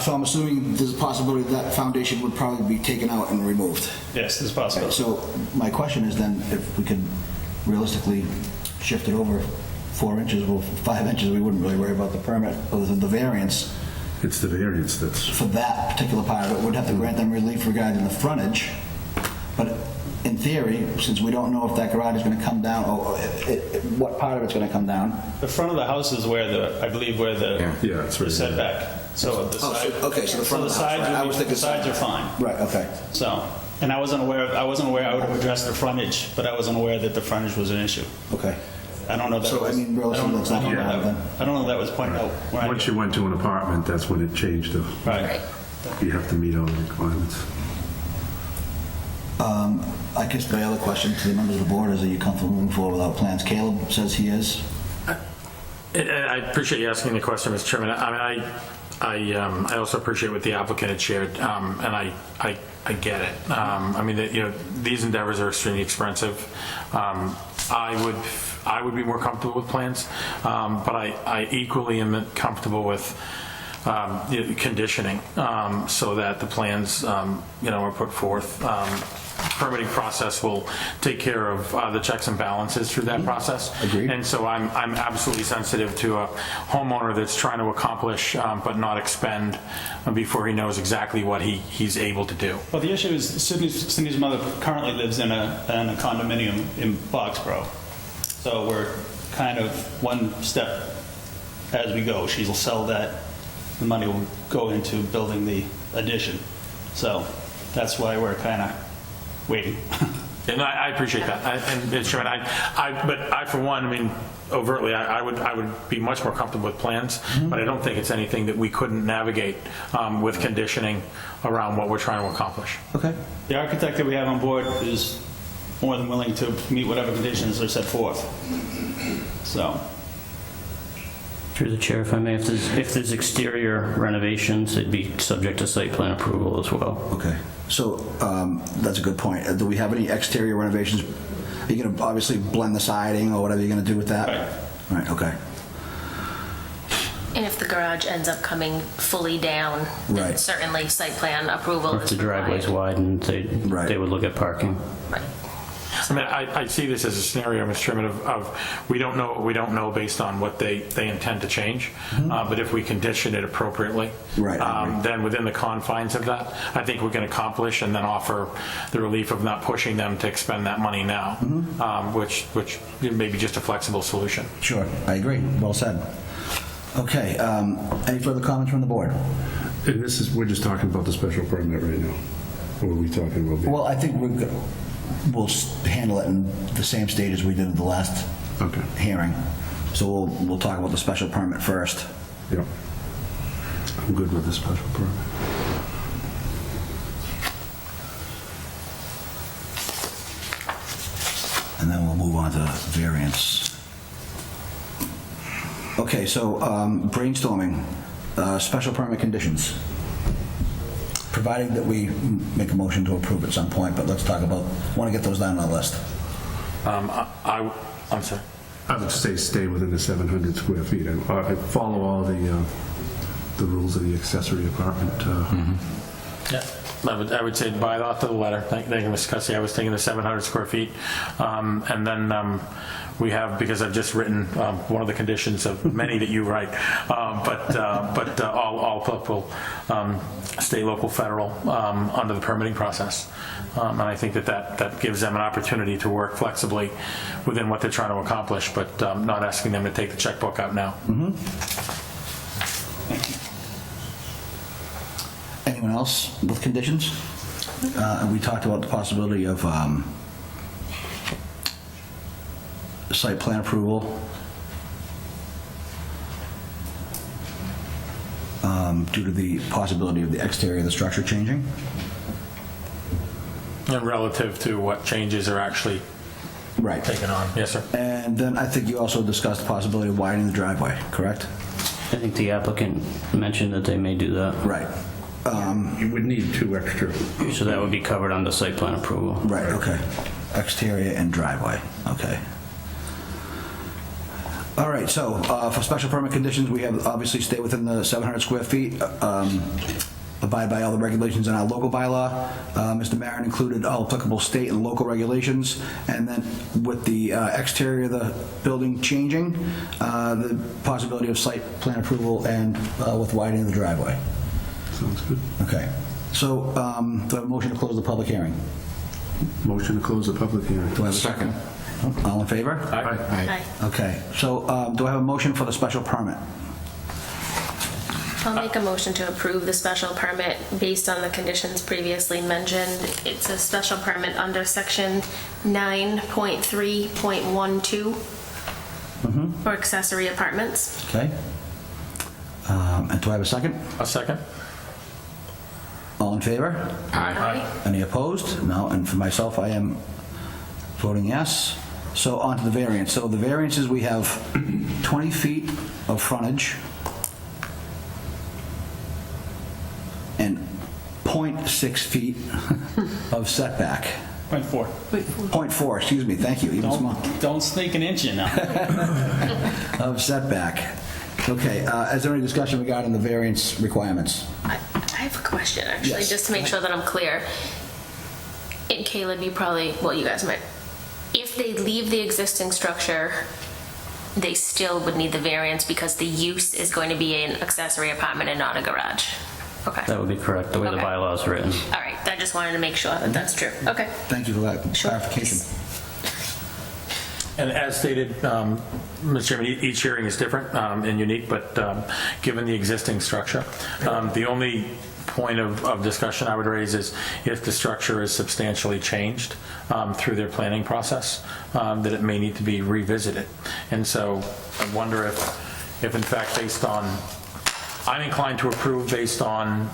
So I'm assuming there's a possibility that foundation would probably be taken out and removed. Yes, there's a possibility. So my question is then, if we could realistically shift it over 4 inches or 5 inches, we wouldn't really worry about the permit, other than the variance It's the variance that's, for that particular part of it. We'd have to grant them relief regarding the frontage. But in theory, since we don't know if that garage is going to come down, or what part of it's going to come down. The front of the house is where I believe where the yeah, it's the right. setback. So the Oh, side. okay, so the front of the house, sides right. I would was be- thinking the sides are fine. Right, okay. So, and I wasn't aware I would have addressed the frontage, but I wasn't aware that the frontage was an issue. Okay. I don't know that. So, I was- mean, realistically, it's not I don't know gonna that- happen. I don't know that was pointed out. when I Once did. you went to an apartment, that's when it changed. Right. You have to meet all the requirements. I guess my other question to the members of the board is, are you comfortable moving forward without plans? Caleb says he is. I appreciate you asking the question, Mr. Chairman. I mean, I also appreciate what the applicant had shared, and I get it. I mean, these endeavors are extremely expensive. I would be more comfortable with plans, but I equally am comfortable with conditioning so that the plans, are put forth. Permitting process will take care of the checks and balances through that process. Agreed. And so I'm absolutely sensitive to a homeowner that's trying to accomplish but not expend before he knows exactly what he's able to do. Well, the issue is Cindy's mother currently lives in a condominium in Boxborough. So we're kind of one step as we go. She'll sell that. The money will go into building the addition. So that's why we're kind of waiting. And I appreciate that. And Mr. Chairman, but for one, I mean, overtly, I would be much more comfortable with plans, but I don't think it's anything that we couldn't navigate with conditioning around what we're trying to accomplish. Okay. The architect that we have on board is more than willing to meet whatever conditions are set forth. So, through the chair, if I may, if there's exterior renovations, it'd be subject to site plan approval as well. Okay. So that's a good point. Do we have any exterior renovations? Are you going to obviously blend the siding or whatever you're going to do with that? Right. Right, okay. And if the garage ends up coming fully down, then Right. certainly site plan approval If is the driveway's required. widened, Right. they would look at parking. Right. I mean, I see this as a scenario, Mr. Chairman, of we don't know what we don't know based on what they intend to change. But if we condition it appropriately, Right, I agree. then within the confines of that, I think we can accomplish and then offer the relief of not pushing them to expend that money now, which may be just a flexible solution. Sure, I agree. Well said. Okay, any further comments from the board? And this is, we're just talking about the special permit right now? Or are we talking about? Well, I think we'll handle it in the same state as we did at the last Okay. hearing. So we'll talk about the special permit first. Yep. I'm good with the special permit. And then we'll move on to variance. Okay, so brainstorming, special permit conditions. Providing that we make a motion to approve at some point, but let's talk about, want to get those down on the list. I'm sorry. I would say stay within the 700 square feet. I follow all the rules of the accessory apartment. Yeah, I would say by the author of the letter. Thank you, Mr. Cussy. I was thinking the 700 square feet. And then we have, because I've just written one of the conditions of many that you write, but all applicable state, local, federal under the permitting process. And I think that gives them an opportunity to work flexibly within what they're trying to accomplish, but not asking them to take the checkbook out now. Anyone else with conditions? We talked about the possibility of site plan approval due to the possibility of the exterior of the structure changing. And relative to what changes are actually Right. taken on. Yes, sir. And then I think you also discussed the possibility of widening the driveway, correct? I think the applicant mentioned that they may do that. Right. You would need 2 extra. So that would be covered under site plan approval. Right, okay. Exterior and driveway, okay. All right, so for special permit conditions, we have obviously stay within the 700 square feet, abide by all the regulations in our local bylaw. Mr. Marin included all applicable state and local regulations, and then with the exterior of the building changing, the possibility of site plan approval and with widening the driveway. Sounds good. Okay, so do I have a motion to close the public hearing? Motion to close the public hearing. Do I have a second? All in favor? Aye. Okay, so do I have a motion for the special permit? I'll make a motion to approve the special permit based on the conditions previously mentioned. It's a special permit under section 9.3.12 for accessory apartments. Okay. And do I have a second? A second? All in favor? Aye. Any opposed? No, and for myself, I am voting yes. So on to the variance. So the variances, we have 20 feet of frontage and 0.6 feet of setback. 0.4. 0.4, excuse me, thank you, even small, Don't sneak an inch in now. of setback. Okay, is there any discussion regarding the variance requirements? I have a question, actually, Yes. just to make sure that I'm clear. And Caleb, you probably, well, you guys might. If they leave the existing structure, they still would need the variance because the use is going to be an accessory apartment and not a garage. Okay. That would be correct, the way the Okay. bylaw is written. All right, I just wanted to make sure that that's true. Okay. Thank you for that Sure. clarification. And as stated, Mr. Chairman, each hearing is different and unique, but given the existing structure, the only point of discussion I would raise is if the structure is substantially changed through their planning process, that it may need to be revisited. And so I wonder if in fact, based on, I'm inclined to approve based on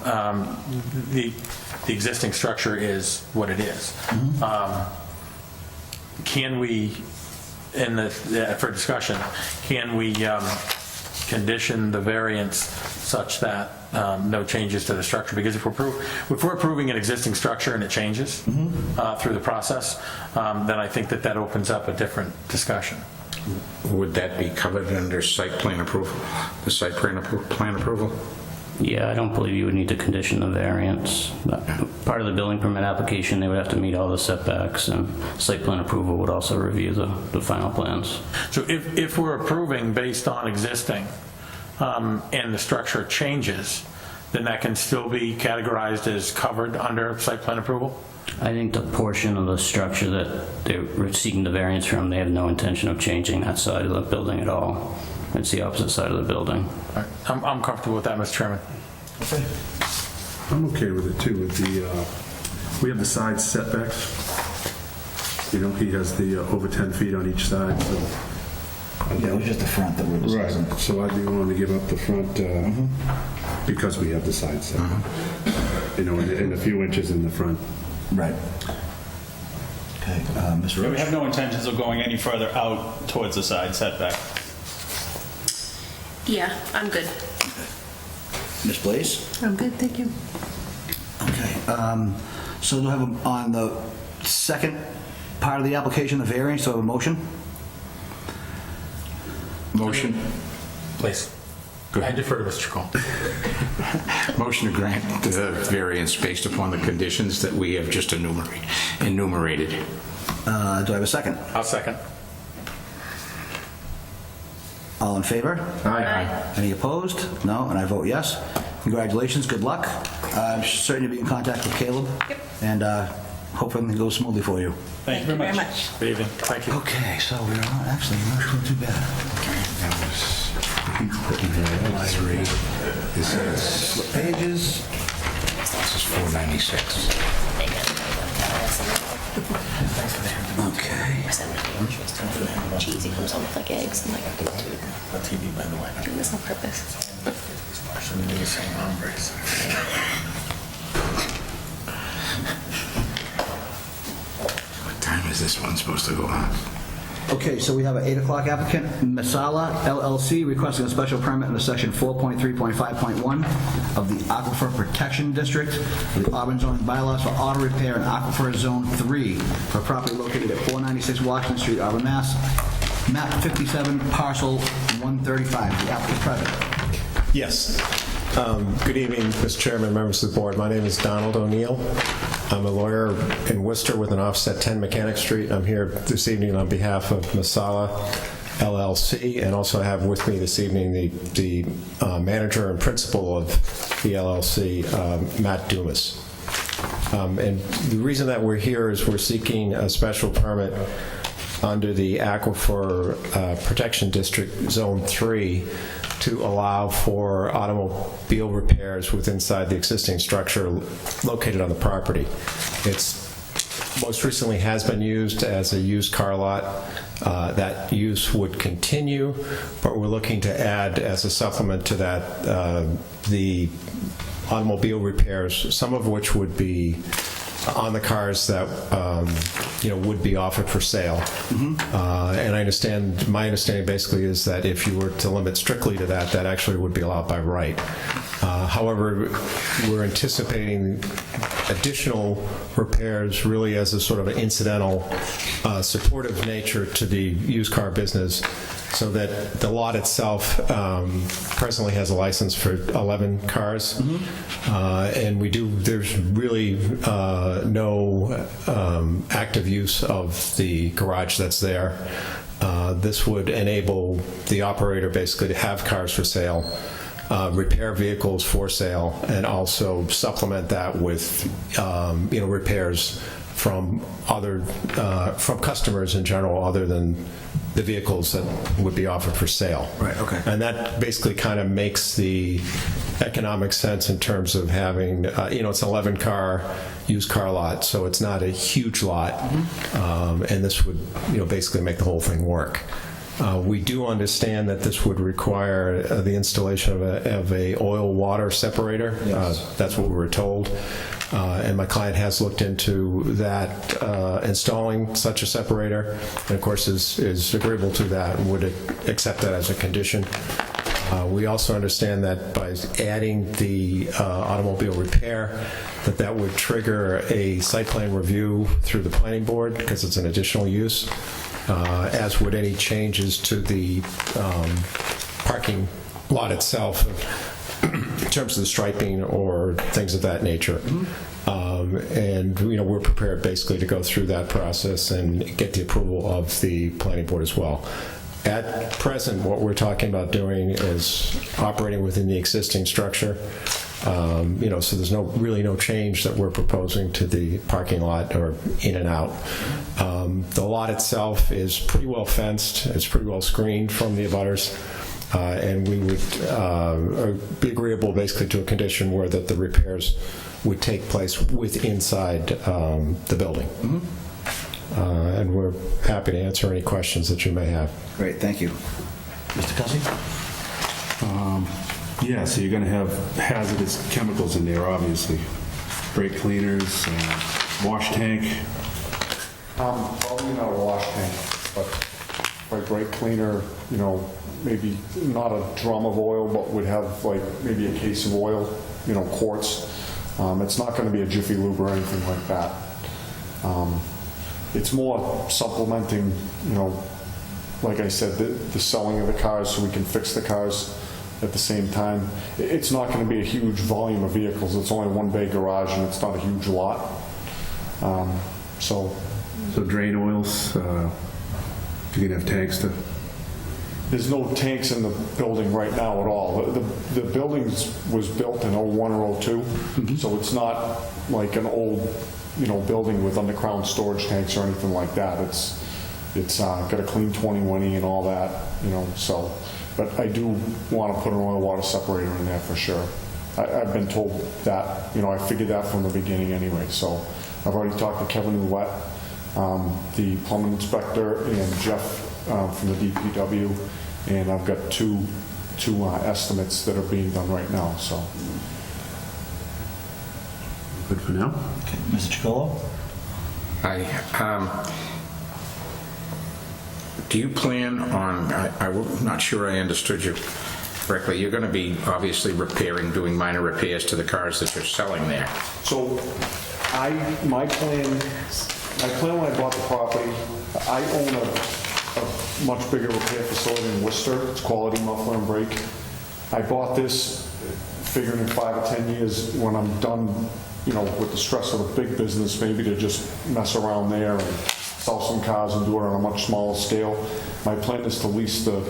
the existing structure is what it is. Can we, for discussion, can we condition the variance such that no changes to the structure? Because if we're approving an existing structure and it changes through the process, then I think that opens up a different discussion. Would that be covered under site plan approval, the site plan approval? Yeah, I don't believe you would need to condition the variance. Part of the building permit application, they would have to meet all the setbacks, and site plan approval would also review the final plans. So if we're approving based on existing, and the structure changes, then that can still be categorized as covered under site plan approval? I think the portion of the structure that they're seeking the variance from, they have no intention of changing that side of the building at all. It's the opposite side of the building. All right. I'm comfortable with that, Mr. Chairman. I'm okay with it too, with the, we have the side setbacks. You know, he has the over 10 feet on each side, so. Yeah, it was just the front that we're discussing. Right, so I'd be willing to give up the front because we have the side setback. You know, and a few inches in the front. Right. Okay, Mr. We Roach? have no intentions of going any further out towards the side setback. Yeah, I'm good. Ms. Blaze? I'm good, thank you. Okay, so do I have on the second part of the application, the variance, do I have a motion? Motion? Please. Go I ahead. defer to Mr. Cole. Motion to grant the variance based upon the conditions that we have just enumerated. Do I have a second? I'll second. All in favor? Aye. Any opposed? No, and I vote yes. Congratulations, good luck. I'm certain you'll be in contact with Caleb. Yep. And hope everything goes smoothly for you. Thank you very much. Good evening. Thank you. Okay, so we're on, actually, we're not doing too bad. That was This is what pages? this is 496. Okay. Cheesy comes on with like eggs. I'm like, I'm TV, by the way. Doing this on purpose. What time is this one supposed to go on? Okay, so we have an 8 o'clock applicant, Masala LLC, requesting a special permit under section 4.3.5.1 of the Aquifer Protection District of the Auburn zoning bylaws for auto repair in Aquifer Zone 3 for property located at 496 Washington Street, Auburn, Mass. Map 57, parcel 135. The applicant present. Yes. Good evening, Mr. Chairman, members of the board. My name is Donald O'Neill. I'm a lawyer in Worcester with an office at 10 Mechanic Street. I'm here this evening on behalf of Masala LLC, and also have with me this evening the manager and principal of the LLC, Matt Dumas. And the reason that we're here is we're seeking a special permit under the Aquifer Protection District Zone 3 to allow for automobile repairs inside the existing structure located on the property. It's most recently has been used as a used car lot. That use would continue, but we're looking to add as a supplement to that the automobile repairs, some of which would be on the cars that would be offered for sale. And my understanding basically is that if you were to limit strictly to that, that actually would be allowed by right. However, we're anticipating additional repairs really as a sort of an incidental supportive nature to the used car business, so that the lot itself presently has a license for 11 cars. And there's really no active use of the garage that's there. This would enable the operator basically to have cars for sale, repair vehicles for sale, and also supplement that with repairs from from customers in general, other than the vehicles that would be offered for sale. Right, okay. And that basically kind of makes the economic sense in terms of having, it's an 11-car used car lot, so it's not a huge lot. And this would, basically make the whole thing work. We do understand that this would require the installation of a oil-water separator. Yes. That's what we were told. And my client has looked into that, installing such a separator, and of course is agreeable to that and would accept that as a condition. We also understand that by adding the automobile repair, that would trigger a site plan review through the planning board, because it's an additional use, as would any changes to the parking lot itself. in terms of the striping or things of that nature. And, we're prepared basically to go through that process and get the approval of the planning board as well. At present, what we're talking about doing is operating within the existing structure. So there's really no change that we're proposing to the parking lot or in and out. The lot itself is pretty well fenced. It's pretty well screened from the abutters. And we would be agreeable basically to a condition where that the repairs would take place inside the building. And we're happy to answer any questions that you may have. Great, thank you. Mr. Cussy? Yeah, so you're going to have hazardous chemicals in there, obviously. Brake cleaners, wash tank. Probably not a wash tank, but by brake cleaner, maybe not a drum of oil, but would have like maybe a case of oil, quarts. It's not going to be a Jiffy Lube or anything like that. It's more supplementing, like I said, the selling of the cars so we can fix the cars at the same time. It's not going to be a huge volume of vehicles. It's only one bay garage and it's not a huge lot. So drain oils, you're going to have tanks to... There's no tanks in the building right now at all. The building was built in 01 or 02, so it's not like an old, building with underground storage tanks or anything like that. It's got a clean 21E and all that, so. But I do want to put an oil water separator in there for sure. I've been told that, I figured that from the beginning anyway. So I've already talked to Kevin Ouellette, the plumbing inspector, and Jeff from the DPW, and I've got two estimates that are being done right now. So Good for now. Okay, Mr. Chicolo? Do you plan on, I'm not sure I understood you correctly, you're going to be obviously doing minor repairs to the cars that you're selling there. So my plan when I bought the property, I own a much bigger repair facility in Worcester. It's Quality Muffler and Brake. I bought this figuring in 5 or 10 years when I'm done, with the stress of the big business, maybe to just mess around there and sell some cars and do it on a much smaller scale. My plan is to lease the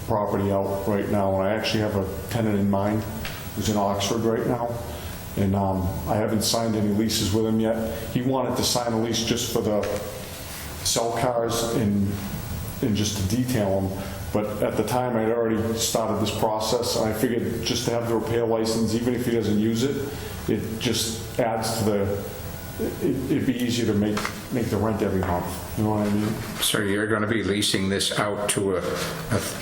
property out right now, and I actually have a tenant in mind who's in Oxford right now, and I haven't signed any leases with him yet. He wanted to sign a lease just for the sell cars and just to detail them, but at the time I'd already started this process, and I figured just to have the repair license, even if he doesn't use it, it just adds to it'd be easier to make the rent every month. You know what I mean? So you're going to be leasing this out to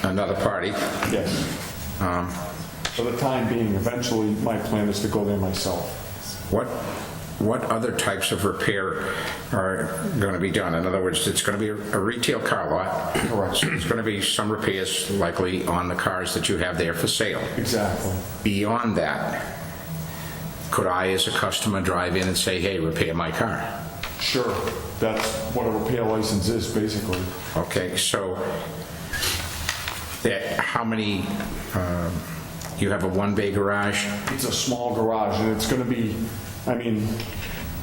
another party? Yes. For the time being, eventually my plan is to go there myself. What other types of repair are going to be done? In other words, it's going to be a retail car lot. Correct. So there's going to be some repairs likely on the cars that you have there for sale. Exactly. Beyond that, could I, as a customer, drive in and say, hey, repair my car? Sure. That's what a repair license is, basically. Okay, so how many, you have a one-bay garage? It's a small garage, and it's going to be,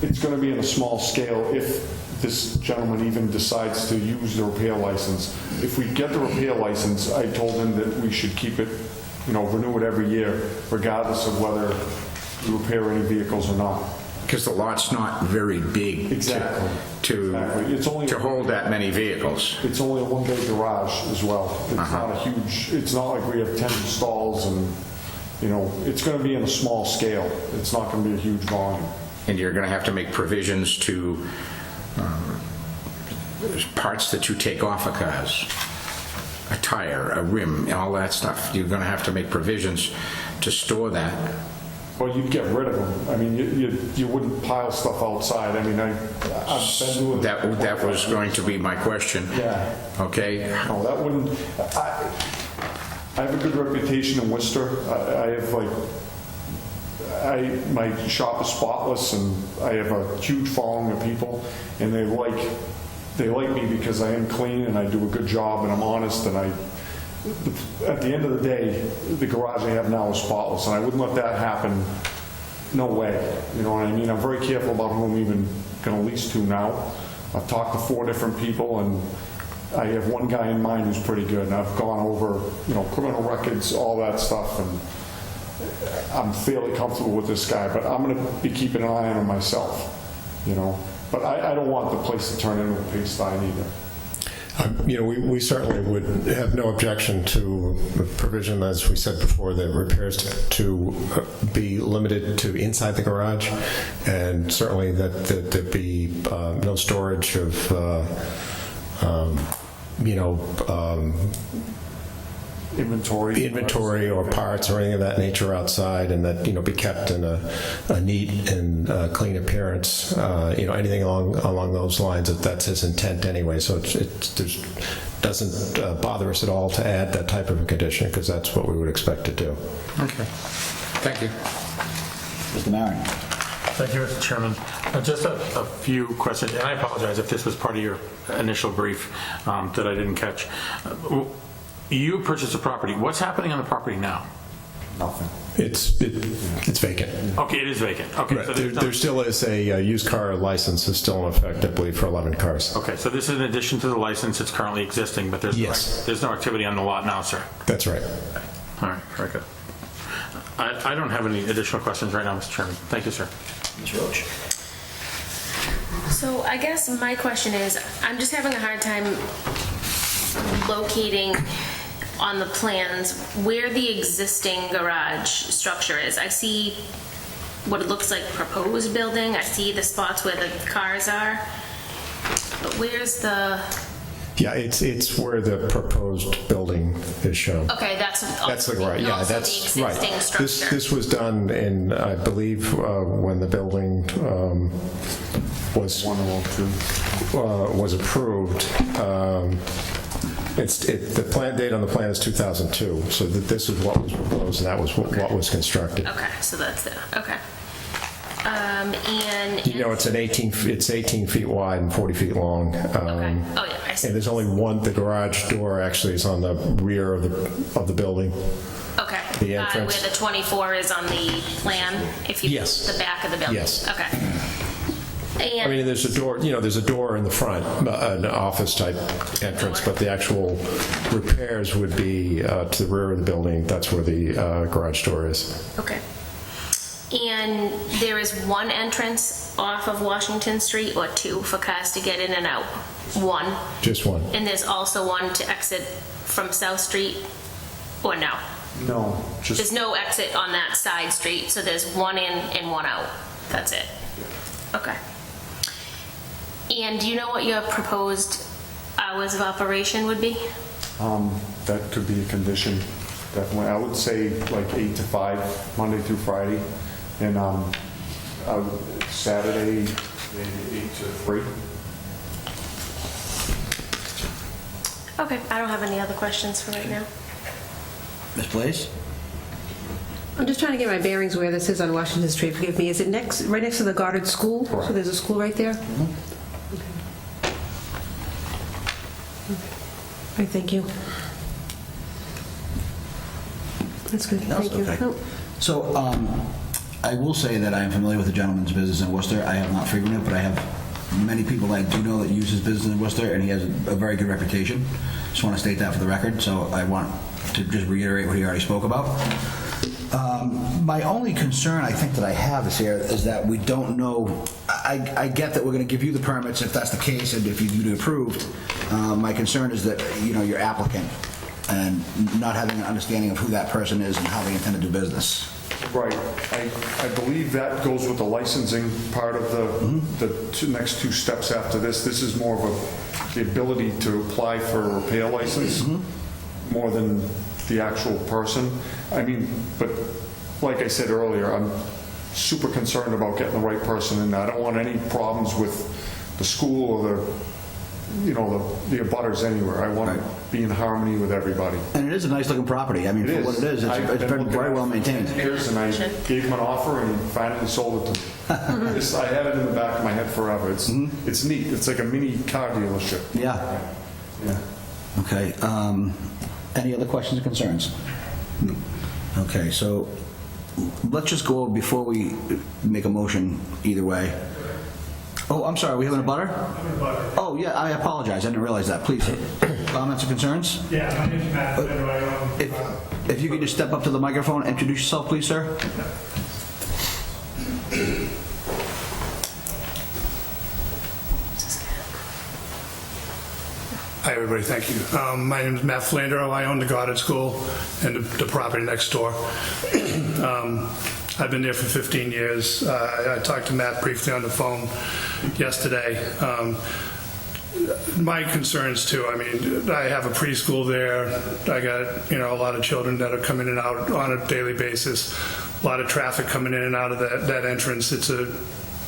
it's going to be in a small scale if this gentleman even decides to use the repair license. If we get the repair license, I told him that we should keep it, renew it every year, regardless of whether we repair any vehicles or not. Because the lot's not very big. Exactly. To hold that many vehicles. It's only a one-bay garage as well. It's not a huge, it's not like we have 10 stalls and, it's going to be in a small scale. It's not going to be a huge volume. And you're going to have to make provisions to parts that you take off of cars. A tire, a rim, all that stuff. You're going to have to make provisions to store that. Well, you'd get rid of them. You wouldn't pile stuff outside. I've been doing that was going to be my question. Yeah. Okay. No, that wouldn't. I have a good reputation in Worcester. My shop is spotless, and I have a huge following of people, and they like me because I am clean and I do a good job and I'm honest and at the end of the day, the garage I have now is spotless, and I wouldn't let that happen. No way. You know what I mean? I'm very careful about who I'm even going to lease to now. I've talked to 4 different people, and I have one guy in mind who's pretty good, and I've gone over, criminal records, all that stuff, and I'm fairly comfortable with this guy, but I'm going to be keeping an eye on him myself, But I don't want the place to turn into a pigsty either. We certainly would have no objection to the provision, as we said before, that repairs to be limited to inside the garage, and certainly that there be no storage of, inventory or parts or anything of that nature outside, and that be kept in a neat and clean appearance. Anything along those lines. That's his intent anyway. So it doesn't bother us at all to add that type of a condition, because that's what we would expect to do. Okay. Thank you. Mr. Marion. Thank you, Mr. Chairman. Just a few questions, and I apologize if this was part of your initial brief that I didn't catch. You purchased a property. What's happening on the property now? Nothing. It's vacant. Okay, it is vacant. Okay, Right. so There still is a used car license is still in effect, I believe, for 11 cars. Okay, so this is in addition to the license that's currently existing, but there's no activity on the lot now, sir. That's right. All right, very good. I don't have any additional questions right now, Mr. Chairman. Thank you, sir. Ms. Roach. So I guess my question is, I'm just having a hard time locating on the plans where the existing garage structure is. I see what it looks like proposed building. I see the spots where the cars are. But where's the... Yeah, it's where the proposed building is shown. Okay, that's the garage. Yeah, also that's the right. existing structure. This was done in, I believe, when the building was approved. The plan date on the plan is 2002, so this is what was proposed, and that was what was constructed. Okay, so that's it. Okay. And It's 18 feet wide and 40 feet long. okay. Oh yeah, I see. And there's only one. The garage door actually is on the rear of the building. Okay. The entrance. Where the 24 is on the plan, if you Yes. the back of the building. Yes. Okay. And I mean, there's a door. There's a door in the front, an office type entrance, but the actual repairs would be to the rear of the building. That's where the garage door is. okay. And there is one entrance off of Washington Street, or 2 for cars to get in and out? One. Just one. And there's also one to exit from South Street, or no? No, There's no exit on that side street, so there's one in and one out. That's it. Okay. And do you know what your proposed hours of operation would be? that could be a condition, definitely. I would say like 8 to 5, Monday through Friday, and Saturday, maybe 8 to 3. Okay, I don't have any other questions for right now. Ms. Blaze? I'm just trying to get my bearings where this is on Washington Street. Forgive me. Is it right next to the Goddard School? Correct. So there's a school right there? All right, thank you. That's good. Thank you. Okay. Oh. So, I will say that I am familiar with the gentleman's business in Worcester. I have not frequented it, but I have many people I do know that use his business in Worcester, and he has a very good reputation. Just want to state that for the record, so I want to just reiterate what he already spoke about. My only concern, I think, that I have is that we don't know. I get that we're going to give you the permits if that's the case, and if you get approved. My concern is that, your applicant, and not having an understanding of who that person is and how they intend to do business. Right. I believe that goes with the licensing part of the next 2 steps after this. This is more of the ability to apply for a repair license more than the actual person. I mean, but like I said earlier, I'm super concerned about getting the right person in. I don't want any problems with the school or the abutters anywhere. I want to be in harmony with everybody. And it is a nice looking property. I mean, for what it is, it's been very well maintained. Years, and I gave him an offer, and he finally sold it to me. I had it in the back of my head forever. It's neat. It's like a mini car dealership. Yeah. Yeah. Okay. Any other questions or concerns? Okay, so let's just go over before we make a motion either way. Oh, I'm sorry, we having a butter? Oh, yeah, I apologize, I didn't realize that. Please, comments or concerns? Yeah, my name's Matt. If you could just step up to the microphone, introduce yourself, please, sir. Hi, everybody. Thank you. My name is Matt Flandero. I own the Goddard School and the property next door. I've been there for 15 years. I talked to Matt briefly on the phone yesterday. My concerns too, I mean, I have a preschool there. I got, a lot of children that are coming in and out on a daily basis. A lot of traffic coming in and out of that entrance.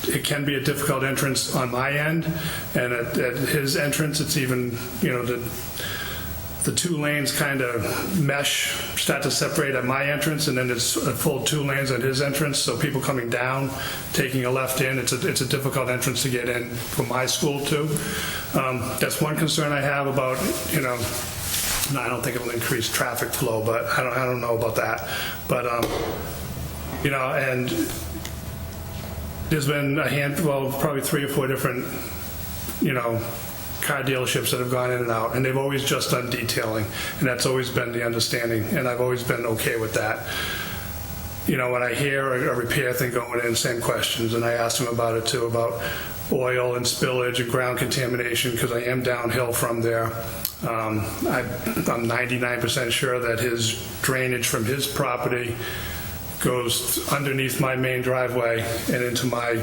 It can be a difficult entrance on my end, and at his entrance, it's even, the two lanes kind of mesh, start to separate at my entrance, and then it's a full 2 lanes at his entrance, so people coming down, taking a left in, it's a difficult entrance to get in for my school too. That's one concern I have about, and I don't think it'll increase traffic flow, but I don't know about that. But, and there's been a handful, probably 3 or 4 different, car dealerships that have gone in and out, and they've always just done detailing, and that's always been the understanding, and I've always been okay with that. When I hear a repair thing going in, same questions, and I asked him about it too, about oil and spillage and ground contamination, because I am downhill from there. I'm 99% sure that his drainage from his property goes underneath my main driveway and into my,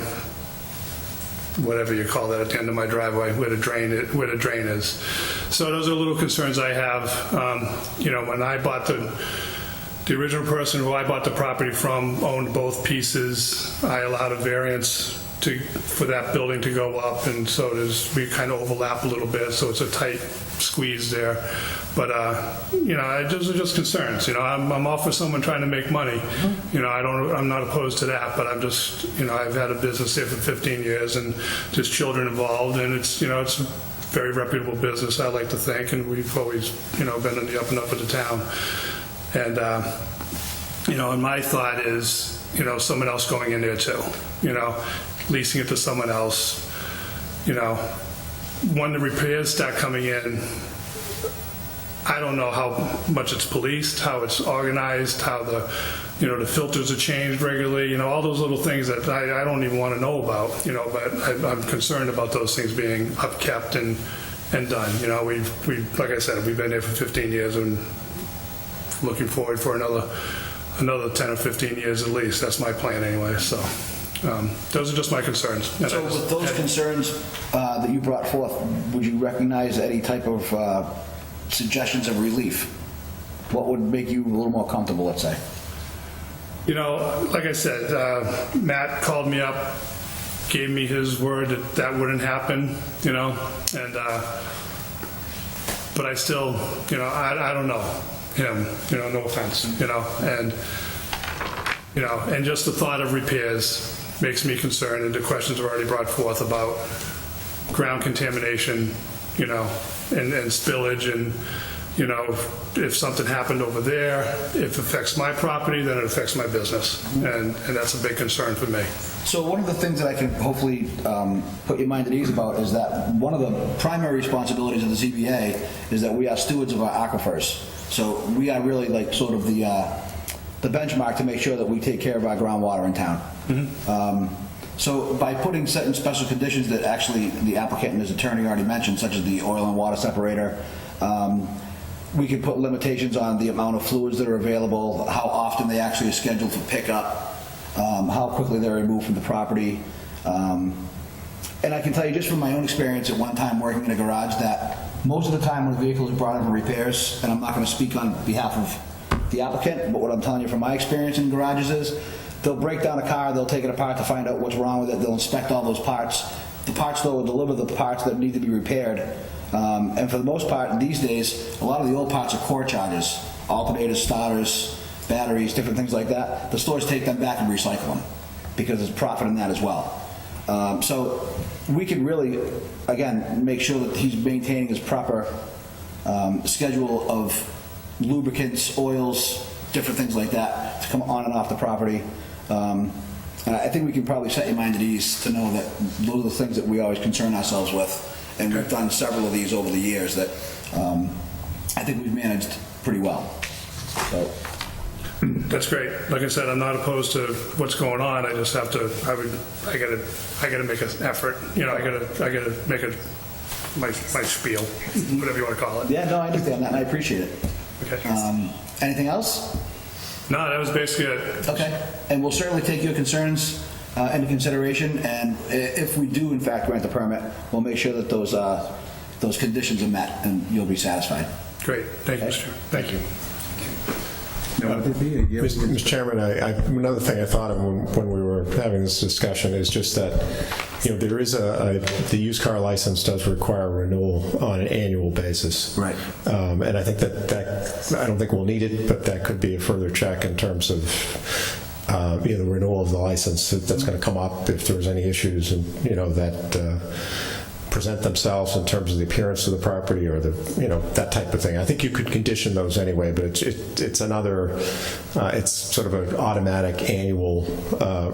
whatever you call that, at the end of my driveway, where the drain is. So those are little concerns I have. When I bought the original person who I bought the property from owned both pieces. I allowed a variance for that building to go up, and so we kind of overlap a little bit, so it's a tight squeeze there. But those are just concerns. I'm all for someone trying to make money. I'm not opposed to that, but I'm just, I've had a business there for 15 years, and there's children involved, and it's a very reputable business, I like to think, and we've always, been in the up and up of the town. And and my thought is, someone else going in there too, leasing it to someone else. When the repairs start coming in, I don't know how much it's policed, how it's organized, how the filters are changed regularly, all those little things that I don't even want to know about, but I'm concerned about those things being upkept and done. We've like I said, we've been there for 15 years and looking forward for another 10 or 15 years at least. That's my plan anyway, so those are just my concerns. So with those concerns that you brought forth, would you recognize any type of suggestions of relief? What would make you a little more comfortable, let's say? Like I said, Matt called me up, gave me his word that wouldn't happen, and but I still, I don't know him, no offense, and just the thought of repairs makes me concerned, and the questions are already brought forth about ground contamination, and spillage, and if something happened over there, if it affects my property, then it affects my business, and that's a big concern for me. So one of the things that I can hopefully put your mind at ease about is that one of the primary responsibilities of the ZBA is that we are stewards of our aquifers. So we are really like sort of the benchmark to make sure that we take care of our groundwater in town. So by putting certain special conditions that actually the applicant and his attorney already mentioned, such as the oil and water separator, we could put limitations on the amount of fluids that are available, how often they actually are scheduled for pickup, how quickly they're removed from the property. And I can tell you just from my own experience at one time working in a garage that most of the time when a vehicle is brought in for repairs, and I'm not going to speak on behalf of the applicant, but what I'm telling you from my experience in garages is they'll break down a car, they'll take it apart to find out what's wrong with it, they'll inspect all those parts. The parts store will deliver the parts that need to be repaired. And for the most part, these days, a lot of the old parts are core charges, alternators, starters, batteries, different things like that. The stores take them back and recycle them because there's profit in that as well. So we can really, again, make sure that he's maintaining his proper schedule of lubricants, oils, different things like that to come on and off the property. And I think we can probably set your mind at ease to know that those are the things that we always concern ourselves with. And we've done several of these over the years that I think we've managed pretty well. So. That's great. Like I said, I'm not opposed to what's going on. I just have to, I gotta make an effort. You know, I gotta make my spiel, whatever you want to call it. Yeah, no, I understand that, and I appreciate it. Okay. Anything else? No, that was basically it. Okay. And we'll certainly take your concerns into consideration, and if we do in fact grant the permit, we'll make sure that those conditions are met and you'll be satisfied. Great. Thank you, Mr. Chairman. Thank you. Mr. Chairman, another thing I thought of when we were having this discussion is just that, there is the used car license does require renewal on an annual basis. Right. And I think that I don't think we'll need it, but that could be a further check in terms of the renewal of the license that's going to come up if there's any issues and, that present themselves in terms of the appearance of the property or that type of thing. I think you could condition those anyway, but it's another, it's sort of an automatic annual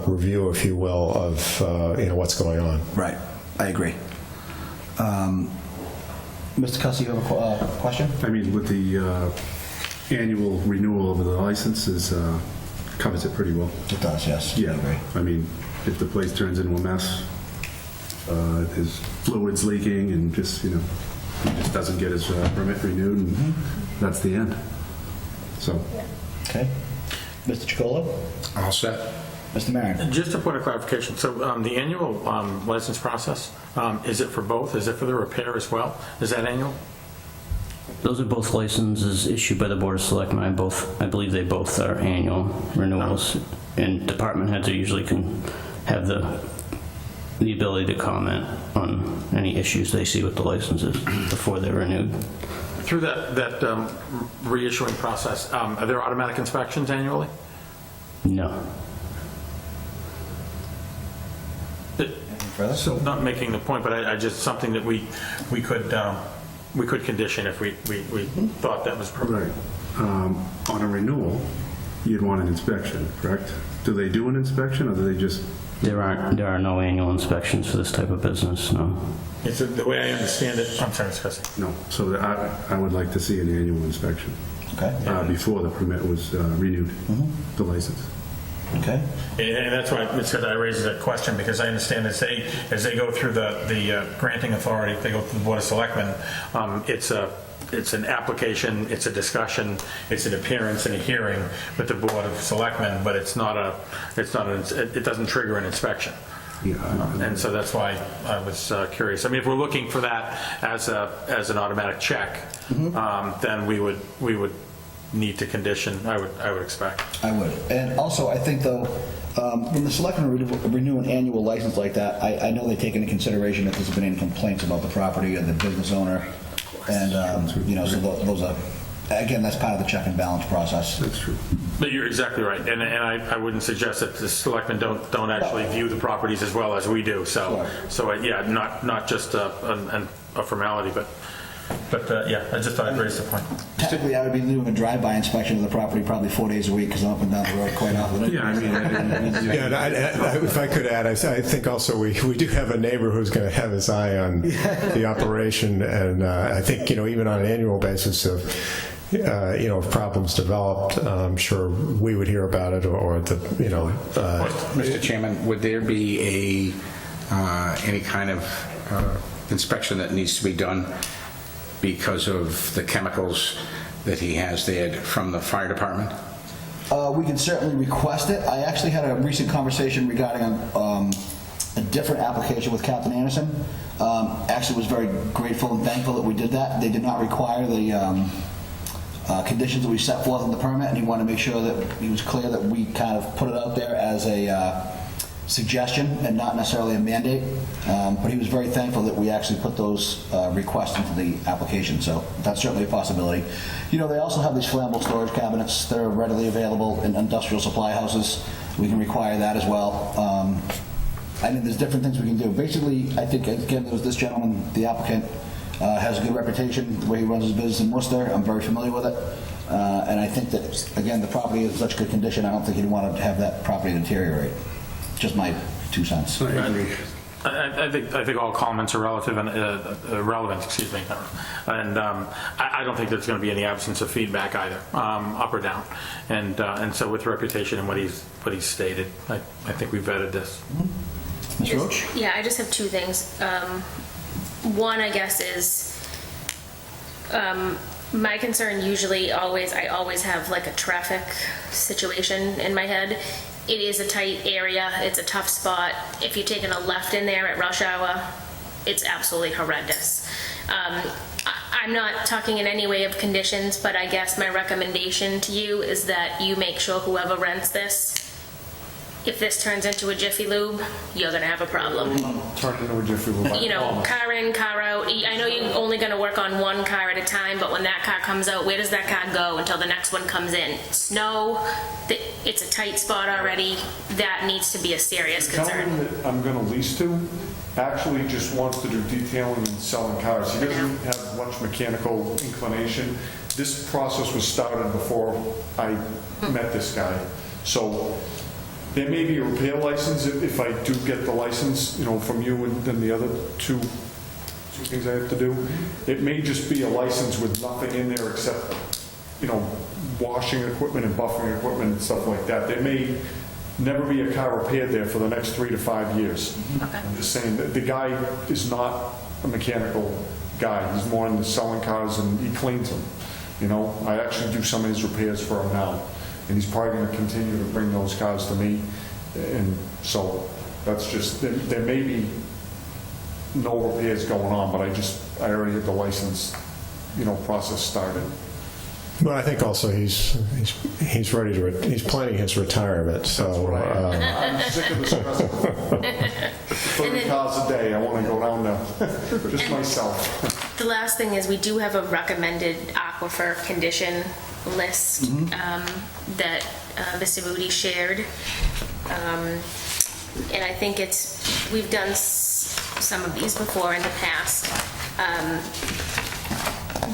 review, if you will, of what's going on. Right. I agree. Mr. Cussy, you have a question? I mean, with the annual renewal of the licenses, covers it pretty well. It does, yes. Yeah. I agree. I mean, if the place turns into a mess, his fluids leaking and just, he just doesn't get his permit renewed, and that's the end. So. Okay. Mr. Chicolo? All set. Mr. Maron? Just a point of clarification, so the annual license process, is it for both? Is it for the repair as well? Is that annual? Those are both licenses issued by the Board of Selectmen. I believe they both are annual renewals. And department heads usually can have the ability to comment on any issues they see with the licenses before they're renewed. Through that reissuing process, are there automatic inspections annually? No. So not making the point, but I just something that we could condition if we thought that was appropriate. Right. On a renewal, you'd want an inspection, correct? Do they do an inspection, or do they just... There are no annual inspections for this type of business, no. It's the way I understand it. I'm sorry, Scott. No. So I would like to see an annual inspection. Okay. Before the permit was renewed, the license. Okay. And that's why I raised that question, because I understand as they go through the granting authority, if they go through the Board of Selectmen, it's an application, it's a discussion, it's an appearance and a hearing with the Board of Selectmen, but it doesn't trigger an inspection. Yeah. And so that's why I was curious. I mean, if we're looking for that as an automatic check, then we would need to condition, I would expect. I would. And also, I think, though, when the selectmen renew an annual license like that, I know they take into consideration if there's been any complaints about the property or the business owner. And, so those are, again, that's part of the check and balance process. That's true. But you're exactly right. And I wouldn't suggest that the selectmen don't actually view the properties as well as we do. So, yeah, not just a formality, but yeah, I just thought I'd raise the point. Typically, I would be doing a drive-by inspection of the property probably 4 days a week because I'm up and down the road quite often. Yeah, I mean, If I could add, I think also we do have a neighbor who's going to have his eye on the operation, and I think, even on an annual basis if problems developed, I'm sure we would hear about it, or Mr. Chairman, would there be any kind of inspection that needs to be done because of the chemicals that he has there from the fire department? We can certainly request it. I actually had a recent conversation regarding a different application with Captain Anderson. Actually was very grateful and thankful that we did that. They did not require the conditions that we set forth in the permit, and he wanted to make sure that he was clear that we kind of put it out there as a suggestion and not necessarily a mandate. But he was very thankful that we actually put those requests into the application, so that's certainly a possibility. They also have these flammable storage cabinets that are readily available in industrial supply houses. We can require that as well. I mean, there's different things we can do. Basically, I think, again, there was this gentleman, the applicant, has a good reputation, the way he runs his business in Worcester. I'm very familiar with it. And I think that, again, the property is in such good condition, I don't think you'd want to have that property deteriorate. Just my 2 cents. I think all comments are relative and relevant, excuse me, and I don't think there's going to be any absence of feedback either, up or down, and so with reputation and what he's stated, I think we vetted this. Ms. Roach? Yeah, I just have 2 things. One, I guess, is my concern usually I always have like a traffic situation in my head. It is a tight area, it's a tough spot. If you're taking a left in there at rush hour, it's absolutely horrendous. I'm not talking in any way of conditions, but I guess my recommendation to you is that you make sure whoever rents this, if this turns into a Jiffy Lube, you're gonna have a problem. Turn into a Jiffy Lube. You know, car in, car out. I know you're only gonna work on one car at a time, but when that car comes out, where does that car go until the next one comes in? Snow, it's a tight spot already. That needs to be a serious The concern. gentleman that I'm gonna lease to actually just wants to do detailing and selling cars. He doesn't have much mechanical inclination. This process was started before I met this guy. So there may be a repair license if I do get the license, from you and then the other two things I have to do. It may just be a license with nothing in there except, washing equipment and buffering equipment and stuff like that. There may never be a car repaired there for the next 3 to 5 years. Okay. I'm just saying that the guy is not a mechanical guy. He's more into selling cars and he cleans them. I actually do some of his repairs for him now. And he's probably going to continue to bring those cars to me. And so that's just, there may be no repairs going on, but I already had the license, process started. But I think also he's ready to, he's planning his retirement, so. I'm sick of the stress. 30 cars a day, I want to go down to just myself. The last thing is we do have a recommended aquifer condition list that Mr. Moody shared. And I think we've done some of these before in the past,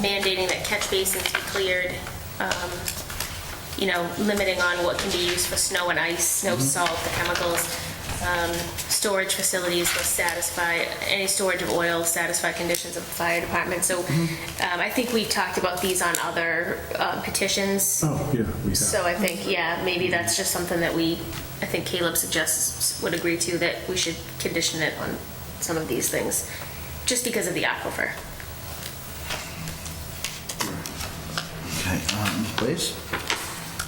mandating that catch basins be cleared, limiting on what can be used for snow and ice, snow salt, the chemicals, storage facilities will satisfy, any storage of oil satisfy conditions of the fire department. So I think we talked about these on other petitions. Oh, yeah, we have. So I think, maybe that's just something that I think Caleb suggests would agree to, that we should condition it on some of these things, just because of the aquifer. Okay, please.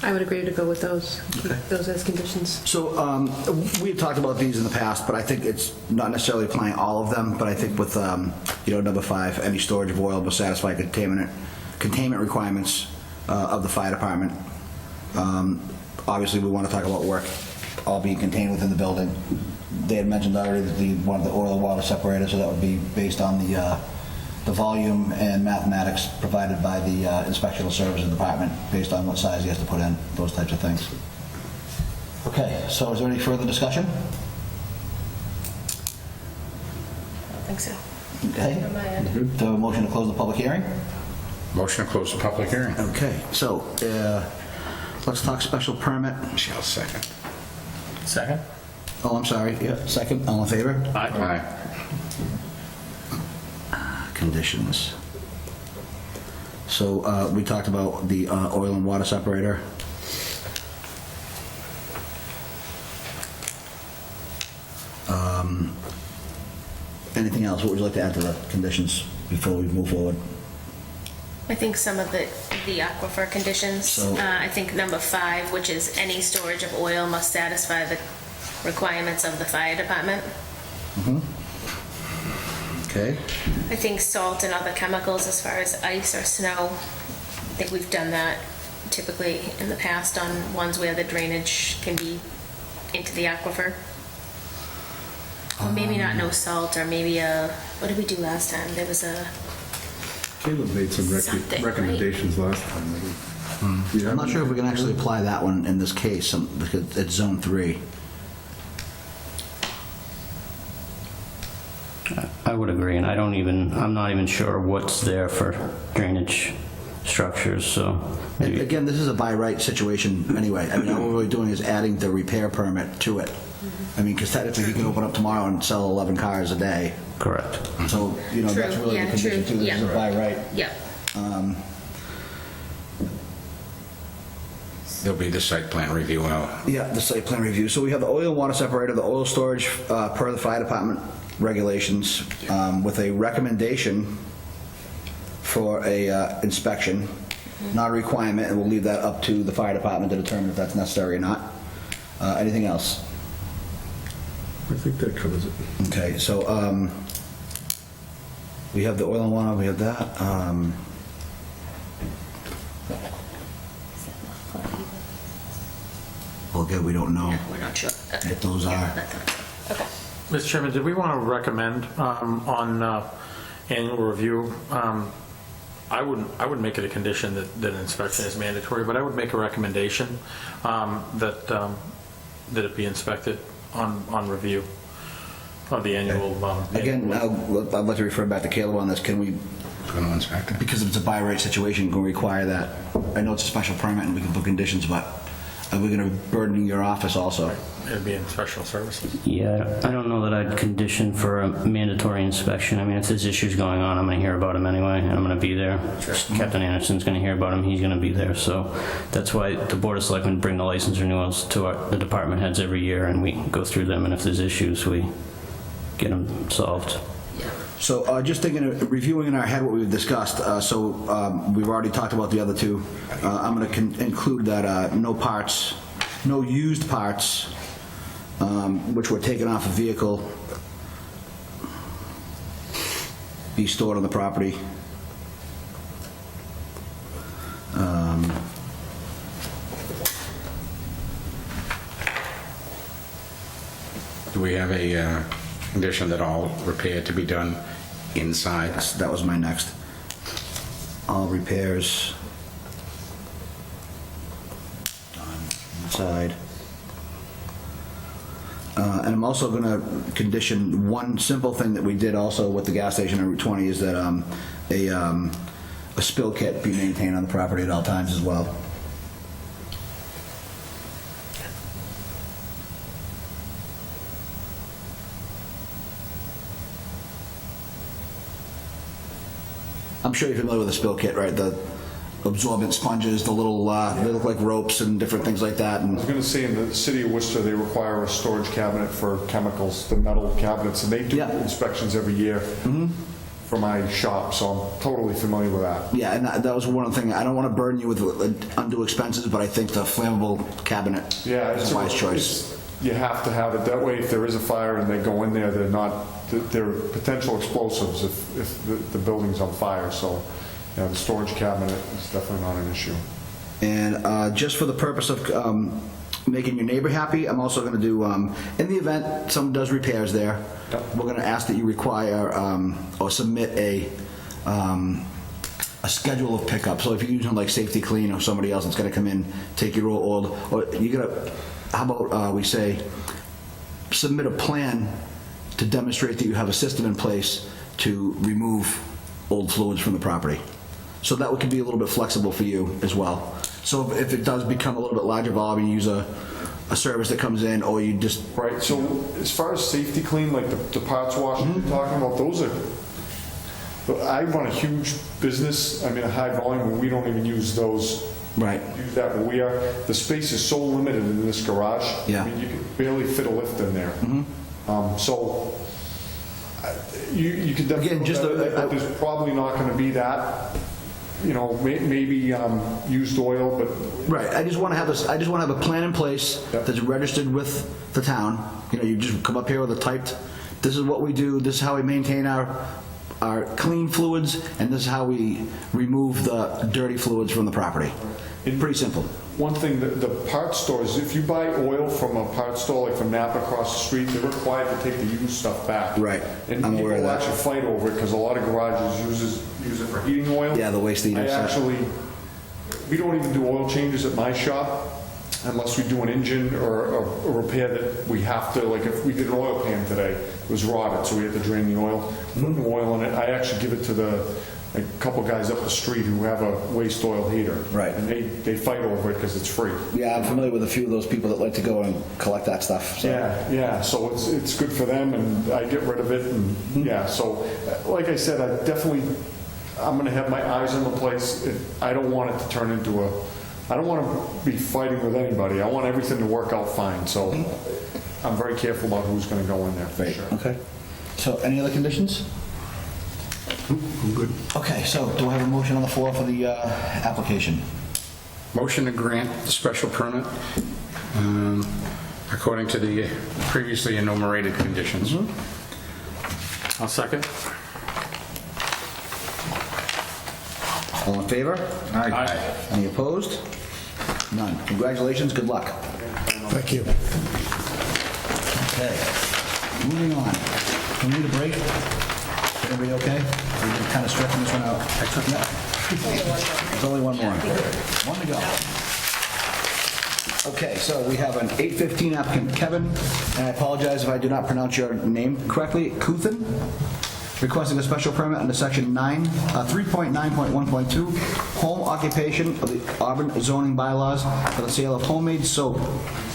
I would agree to go with those, keep those as conditions. So we had talked about these in the past, but I think it's not necessarily applying all of them, but I think with, number 5, any storage of oil will satisfy containment requirements of the fire department. Obviously, we want to talk about work all being contained within the building. They had mentioned already that they wanted the oil and water separator, so that would be based on the volume and mathematics provided by the inspectional services department, based on what size he has to put in, those types of things. Okay, so is there any further discussion? I don't think so. Okay. On my end. Do I have a motion to close the public hearing? Motion to close the public hearing. Okay, so let's talk special permit. Michelle, second. Second? Oh, I'm sorry, yeah, second, all in favor? Aye. Conditions. So we talked about the oil and water separator. Anything else? What would you like to add to the conditions before we move forward? I think some of the aquifer conditions, So- I think number 5, which is any storage of oil must satisfy the requirements of the fire department. Okay. I think salt and other chemicals as far as ice or snow, I think we've done that typically in the past on ones where the drainage can be into the aquifer. Or maybe not no salt, or maybe what did we do last time? There was a, Caleb made some Something, right? recommendations last time. I'm not sure if we can actually apply that one in this case, because it's zone 3. I would agree, and I'm not even sure what's there for drainage structures, so maybe. Again, this is a by right situation anyway. I mean, all we're really doing is adding the repair permit to it. I mean, because technically he can open up tomorrow and sell 11 cars a day. Correct. So, you know, that's True, really yeah, the condition true, too. This is a yeah. by right. Yep. There'll be the site plan review. Yeah, the site plan review. So we have the oil and water separator, the oil storage per the fire department regulations, with a recommendation for a inspection, not a requirement, and we'll leave that up to the fire department to determine if that's necessary or not. Anything else? I think that covers it. Okay, so we have the oil and water, we have that. Well, again, we don't know We're not sure. what those are. Okay. Mr. Chairman, did we want to recommend on annual review? I wouldn't make it a condition that an inspection is mandatory, but I would make a recommendation that it be inspected on review of the annual. Again, I'd like to refer back to Caleb on this. Can we, Going to inspect it. because if it's a by right situation, can we require that? I know it's a special permit and we can put conditions, but are we going to burden your office also? It'd be in special services. Yeah, I don't know that I'd condition for a mandatory inspection. I mean, if there's issues going on, I'm going to hear about them anyway, and I'm going to be there. Captain Anderson's going to hear about them, he's going to be there. So that's why the Board of Selectmen bring the license renewals to the department heads every year, and we go through them, and if there's issues, we get them solved. So just thinking, reviewing in our head what we've discussed, we've already talked about the other two. I'm going to include that no used parts, which were taken off a vehicle, be stored on the property. Do we have a condition that all repair to be done inside? That was my next. All repairs done inside. And I'm also going to condition one simple thing that we did also with the gas station on Route 20 is that a spill kit be maintained on the property at all times as well. I'm sure you're familiar with the spill kit, right? The absorbent sponges, the little, they look like ropes and different things like that. I And was going to say, in the city of Worcester, they require a storage cabinet for chemicals, the metal cabinets, and they do Yeah. inspections every year for my shop, so I'm totally familiar with that. yeah, and that was one of the things. I don't want to burden you with undue expenses, but I think the flammable cabinet Yeah, is a wise choice. You have to have it. That way, if there is a fire and they go in there, they're potential explosives if the building's on fire. So, yeah, the storage cabinet is definitely not an issue. And just for the purpose of making your neighbor happy, I'm also going to do, in the event someone does repairs there, we're going to ask that you require or submit a schedule of pickup. So if you're using like Safety Clean or somebody else that's going to come in, take your oil, or you're going to, how about we say, submit a plan to demonstrate that you have a system in place to remove old fluids from the property. So that could be a little bit flexible for you as well. So if it does become a little bit larger volume, you use a service that comes in, or you just... Right, so as far as Safety Clean, like the parts wash you're talking about, those are, I run a huge business, I mean a high volume, and we don't even use those. Right. Use that where we are. The space is so limited in this garage. Yeah. I mean, you can barely fit a lift in there. So you could definitely, Again, just but there's probably not going to be that, maybe used oil, but Right, I just want to have this, I just want to have a plan in place that's registered with the town. You just come up here with a typed, this is what we do, this is how we maintain our clean fluids, and this is how we remove the dirty fluids from the property. Pretty simple. one thing, the parts stores, if you buy oil from a parts store, like from Napa across the street, they're required to take the used stuff back. Right, And I'm people aware of that. actually fight over it because a lot of garages use it for heating oil. Yeah, the waste heater stuff. We don't even do oil changes at my shop unless we do an engine or a repair that we have to, like if we did an oil pan today, it was rotted, so we had to drain the oil, put new oil in it. I actually give it to the a couple guys up the street who have a waste oil heater. Right. And they fight over it because it's free. Yeah, I'm familiar with a few of those people that like to go and collect that stuff. So. Yeah, so it's good for them, and I get rid of it, and yeah, so like I said, I'm gonna have my eyes on the place. I don't want it to turn into I don't want to be fighting with anybody. I want everything to work out fine, so I'm very careful about who's gonna go in there, for sure. Okay. So any other conditions? I'm good. Okay, so do I have a motion on the floor for the application? Motion to grant the special permit according to the previously enumerated conditions. I'll second. All in favor? Aye. Any opposed? None. Congratulations, good luck. Thank you. Okay, moving on. Can we need a break? Everybody okay? We're kind of stretching this one out. There's only one more. One to go. Okay, so we have an 8:15 applicant, Kevin, and I apologize if I do not pronounce your name correctly, Kuthan, requesting a special permit under section 3.9.1.2, home occupation of the Auburn zoning bylaws for the sale of homemade soap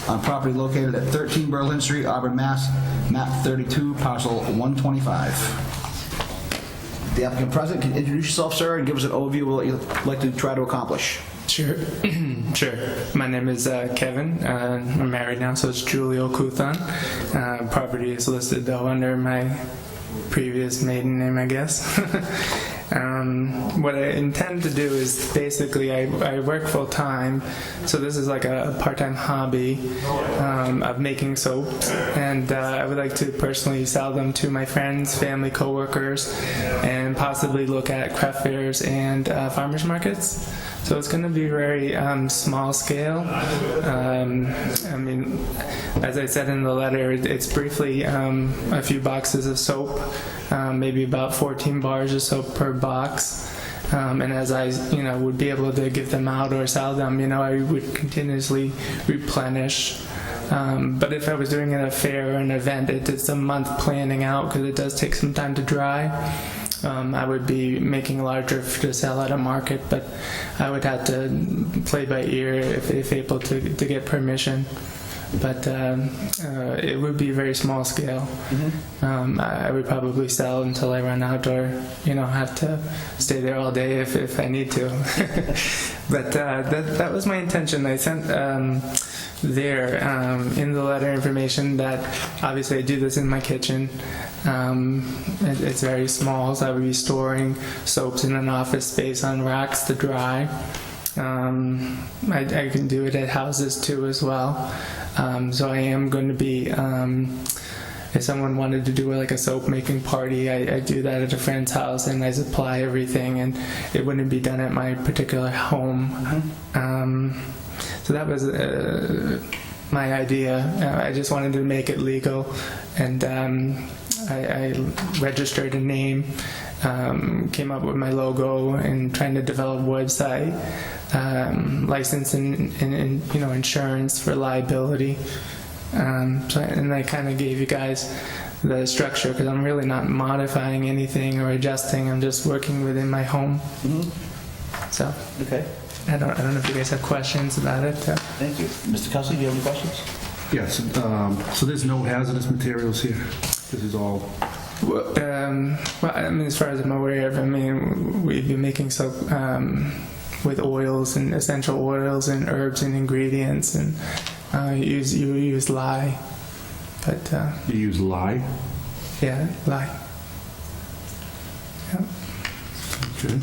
on property located at 13 Berlin Street, Auburn, Mass., map 32, parcel 125. The applicant present, can you introduce yourself, sir, and give us an overview of what you'd like to try to accomplish? Sure. Sure. My name is Kevin. I'm married now, so it's Julio Kuthan. Property is listed, though, under my previous maiden name, I guess. What I intend to do is basically I work full time, so this is like a part-time hobby of making soap, and I would like to personally sell them to my friends, family, coworkers, and possibly look at craft fairs and farmers markets. So it's going to be very small scale. I mean, as I said in the letter, it's briefly a few boxes of soap, maybe about 14 bars of soap per box. And as I, would be able to give them out or sell them, I would continuously replenish. But if I was doing it at a fair or an event, it's a month planning out because it does take some time to dry. I would be making larger to sell at a market, but I would have to play by ear if able to get permission. But it would be very small scale. I would probably sell until I run out, or have to stay there all day if I need to. But that was my intention. I sent there in the letter information that obviously I do this in my kitchen. It's very small, so I would be storing soaps in an office space on racks to dry. I can do it at houses too as well. So I am going to be, if someone wanted to do like a soap making party, I do that at a friend's house and I supply everything, and it wouldn't be done at my particular home. So that was my idea. I just wanted to make it legal, and I registered a name, came up with my logo, and trying to develop a website, license and insurance for liability. And I kind of gave you guys the structure because I'm really not modifying anything or adjusting. I'm just working within my home. So okay. I don't know if you guys have questions about it. Thank you. Mr. Kelsey, do you have any questions? Yes, so there's no hazardous materials here? This is all... Well, I mean, as far as I'm aware of, we'd be making soap with oils and essential oils and herbs and ingredients, and you use lye. But you use lye? Yeah, lye. Yeah. Okay.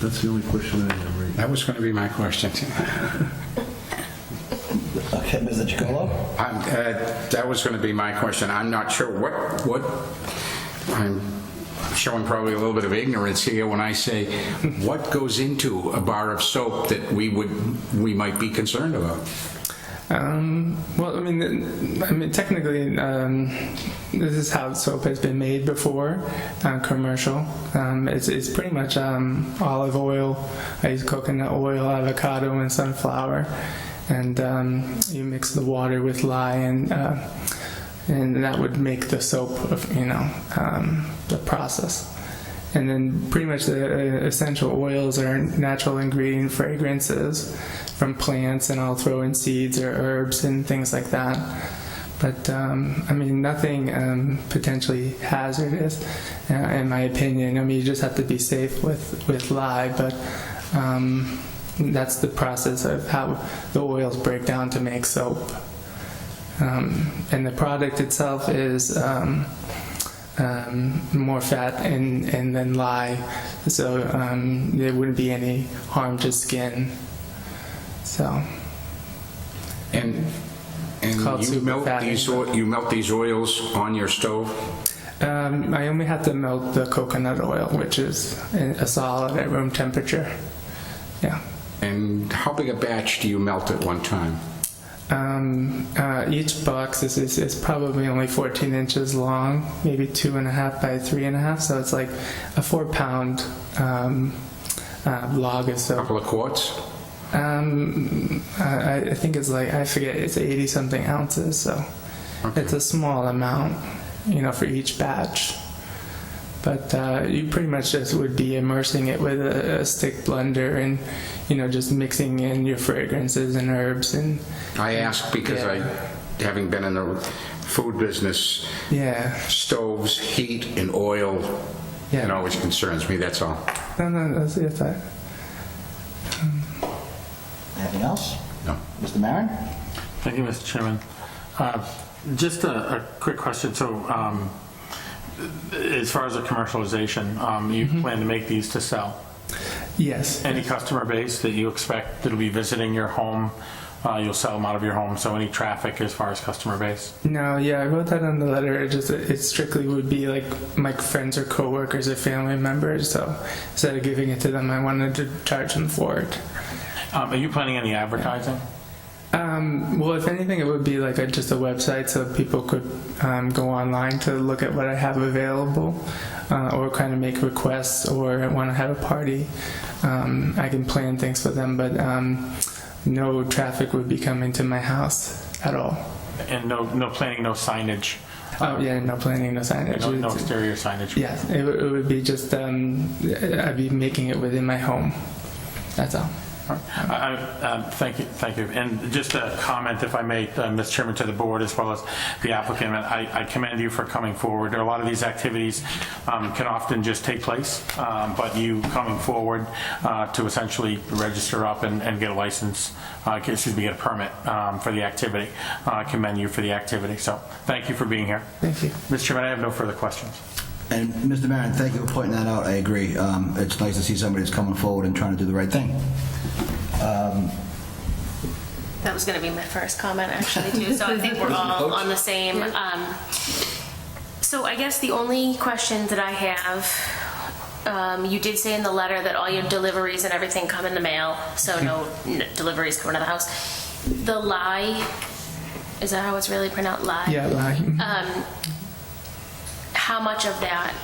That's the only question I have right now. That was going to be my question. Okay, Mr. Chicolo? That was going to be my question. I'm not sure what I'm showing probably a little bit of ignorance here when I say what goes into a bar of soap that we might be concerned about. Well, I mean, technically, this is how soap has been made before, commercial. It's pretty much olive oil. I use coconut oil, avocado, and sunflower, and you mix the water with lye and and that would make the soap, the process. And then pretty much the essential oils are natural ingredient fragrances from plants, and I'll throw in seeds or herbs and things like that. But nothing potentially hazardous, in my opinion. You just have to be safe with lye, but that's the process of how the oils break down to make soap. And the product itself is more fat and than lye, so there wouldn't be any harm to skin. So. And you melt these oils on your stove? I only have to melt the coconut oil, which is a solid at room temperature. Yeah. And how big a batch do you melt at one time? Each box is probably only 14 inches long, maybe 2.5 by 3.5, so it's like a 4-pound log or so. A couple of quarts? I think it's I forget, it's 80 something ounces, so okay. It's a small amount, for each batch. But you pretty much just would be immersing it with a stick blender and, just mixing in your fragrances and herbs. And I ask because having been in the food business, stoves, heat, and oil, it always concerns me, that's all. No, that's it. Anything else? No. Mr. Maron? Thank you, Mr. Chairman. Just a quick question. So, as far as the commercialization, you plan to make these to sell? Yes. Any customer base that you expect that'll be visiting your home, you'll sell them out of your home, so any traffic as far as customer base? No, I wrote that on the letter. It strictly would be like my friends or coworkers or family members, so instead of giving it to them, I wanted to charge them for it. Are you planning any advertising? Well, if anything, it would be like just a website so people could go online to look at what I have available, or kind of make requests, or want to have a party. I can plan things for them, but no traffic would be coming to my house at all. And no planning, no signage? Oh, yeah, no planning, no signage. No exterior signage? Yeah, it would be just, I'd be making it within my home. That's all. Thank you. And just a comment, if I may, Mr. Chairman, to the board as well as the applicant. I commend you for coming forward. A lot of these activities can often just take place, but you coming forward to essentially register up and get a license, get a permit for the activity. I commend you for the activity. So thank you for being here. Thank you. Mr. Chairman, I have no further questions. And Mr. Maron, thank you for pointing that out. I agree. It's nice to see somebody that's coming forward and trying to do the right thing. That was going to be my first comment, actually, too. So I think we're all on the same. So I guess the only question that I have, you did say in the letter that all your deliveries and everything come in the mail, so no deliveries coming to the house. The lye, is that how it's really pronounced? Lye? Yeah, lye. How much of that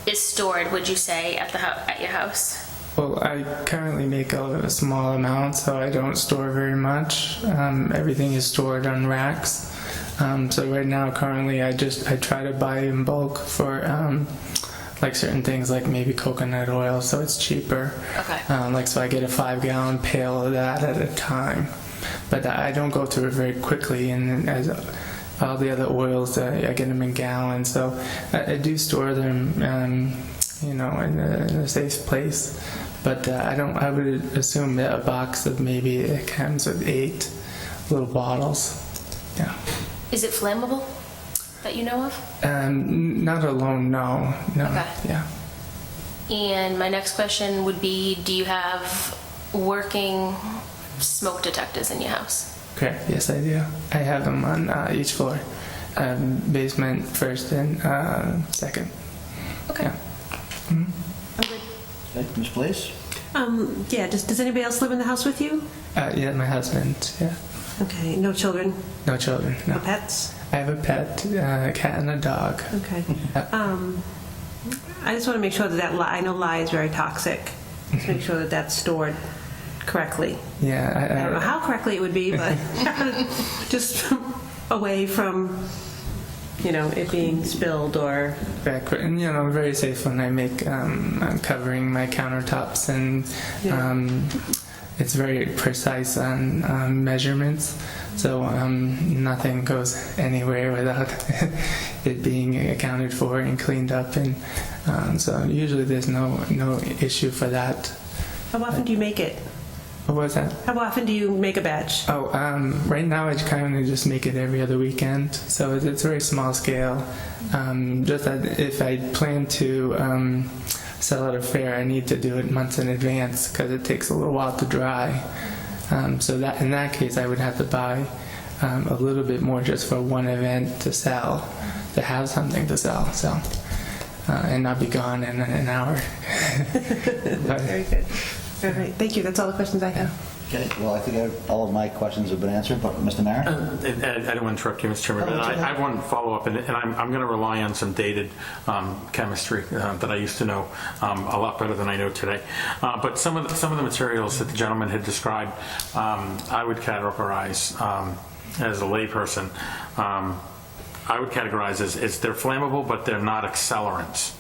is stored, would you say, at your house? Well, I currently make a small amount, so I don't store very much. Everything is stored on racks. So right now, currently, I try to buy in bulk for like certain things, like maybe coconut oil, so it's cheaper. Okay. So I get a 5-gallon pail of that at a time. But I don't go through it very quickly, and as all the other oils, I get them in gallons. So I do store them, in a safe place. But I would assume that a box of maybe it comes with 8 little bottles. Yeah. Is it flammable that you know of? Not alone, no. Okay. Yeah. And my next question would be, do you have working smoke detectors in your house? Correct. Yes, I do. I have them on each floor. Basement, first, and second. Okay. Yeah. Mm-hmm. I'm good. Okay, Ms. Blaze? Does anybody else live in the house with you? Yeah, my husband, yeah. Okay, no children? No children, no. No pets? I have a pet, a cat and a dog. Okay. I just want to make sure that I know lye is very toxic. Just make sure that that's stored correctly. Yeah. I don't know how correctly it would be, but just away from it being spilled or... Back, and I'm very safe when I make, I'm covering my countertops, and it's very precise on measurements, so nothing goes anywhere without it being accounted for and cleaned up, and so usually there's no issue for that. How often do you make it? What was that? How often do you make a batch? Oh, right now I kind of just make it every other weekend, so it's very small scale. Just that if I plan to sell at a fair, I need to do it months in advance because it takes a little while to dry. So that in that case, I would have to buy a little bit more just for one event to sell, to have something to sell. So and not be gone in an hour. Very good. All right, thank you. That's all the questions I have. Okay, well, I think all of my questions have been answered, but Mr. Mayor? I don't want to interrupt you, Mr. Chairman, but I have one follow-up, and I'm going to rely on some dated chemistry that I used to know a lot better than I know today. But some of the materials that the gentleman had described, I would categorize as a layperson. I would categorize as they're flammable, but they're not accelerants.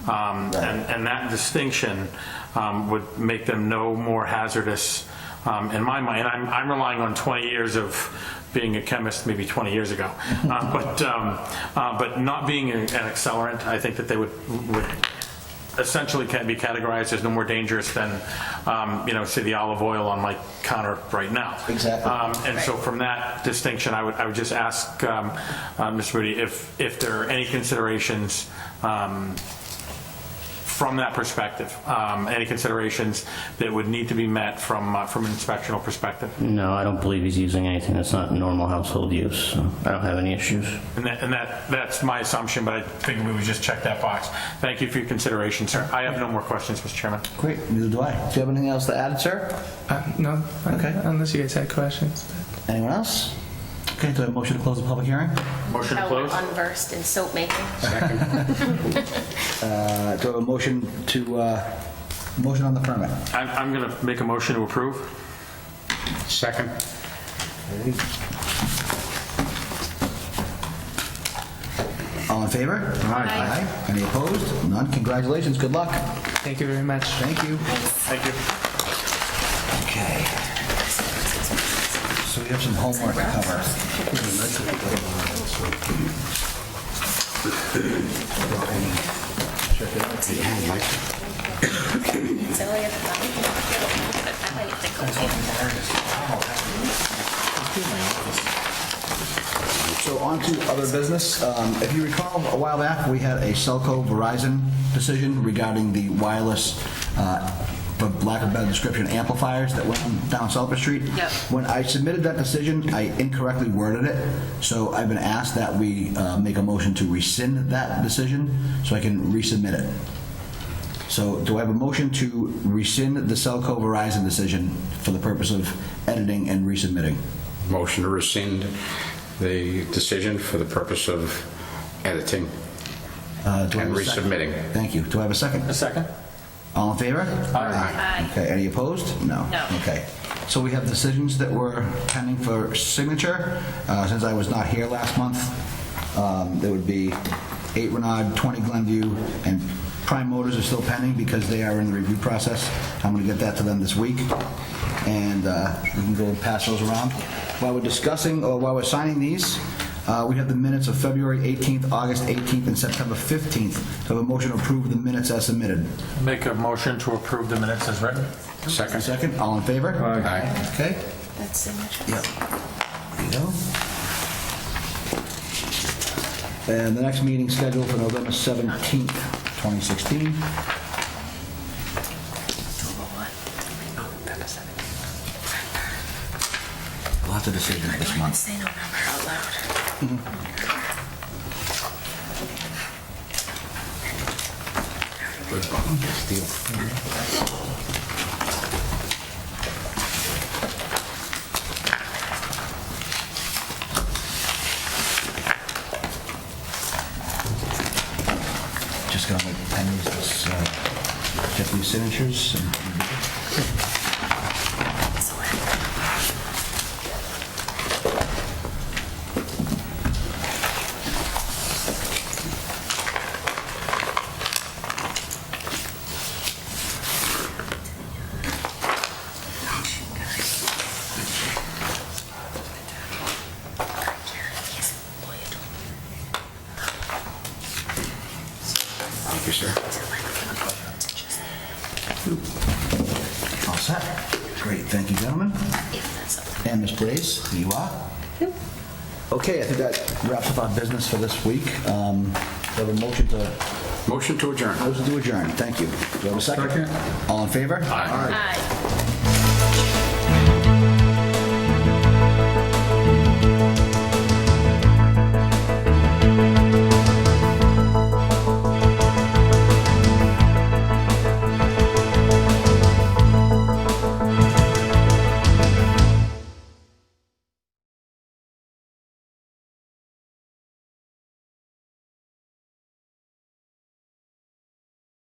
And that distinction would make them no more hazardous in my mind. I'm relying on 20 years of being a chemist, maybe 20 years ago, but not being an accelerant. I think that they would essentially can be categorized as no more dangerous than, say the olive oil on my counter right now. Exactly. And so from that distinction, I would just ask Ms. Moody if there are any considerations from that perspective, any considerations that would need to be met from an inspectional perspective? No, I don't believe he's using anything that's not normal household use, so I don't have any issues. And that's my assumption, but I figured we would just check that box. Thank you for your consideration, sir. I have no more questions, Mr. Chairman. Great, neither do I. Do you have anything else to add, sir? No, Okay. Unless you guys had questions. Anyone else? Okay, do I have a motion to close the public hearing? Motion to How we're close? unversed in soap making. Do I have a motion motion on the permit? I'm going to make a motion to approve. Second. All in favor? Aye. Any opposed? None. Congratulations. Good luck. Thank you very much. Thank you. Thank you. Okay. So we have some homework to cover. It's only at the bottom. But I like to So on to other business. If you recall, a while back, we had a Cellco Verizon decision regarding the wireless, for lack of a better description, amplifiers that went on down South Street. Yep. When I submitted that decision, I incorrectly worded it, so I've been asked that we make a motion to rescind that decision so I can resubmit it. So do I have a motion to rescind the Cellco Verizon decision for the purpose of editing and resubmitting? Motion to rescind the decision for the purpose of editing Do I have and a second? resubmitting. Thank you. Do I have a second? A second? All in favor? Aye. Okay, any opposed? No. No. Okay. So we have decisions that were pending for signature. Since I was not here last month, there would be 8 Renard, 20 Glenview, and Prime Motors are still pending because they are in the review process. I'm going to get that to them this week, and we can go and pass those around. While we're discussing, or while we're signing these, we have the minutes of February 18th, August 18th, and September 15th. So I have a motion to approve the minutes as submitted. Make a motion to approve the minutes as written. Second. Second, all in favor? Aye. Okay. That's signature. Yep. There you go. And the next meeting scheduled for November 17th, 2016. Lots of decisions this month. Say no number out loud. Just gonna like pen these, get these signatures. sir. All set? Great, thank you, gentlemen. And Ms. Blaze, here you are. Okay, I think that wraps up our business for this week. We have a motion to... Motion to adjourn. Motion to adjourn, thank you. Do we have a second? Second. All in favor? Aye. Aye.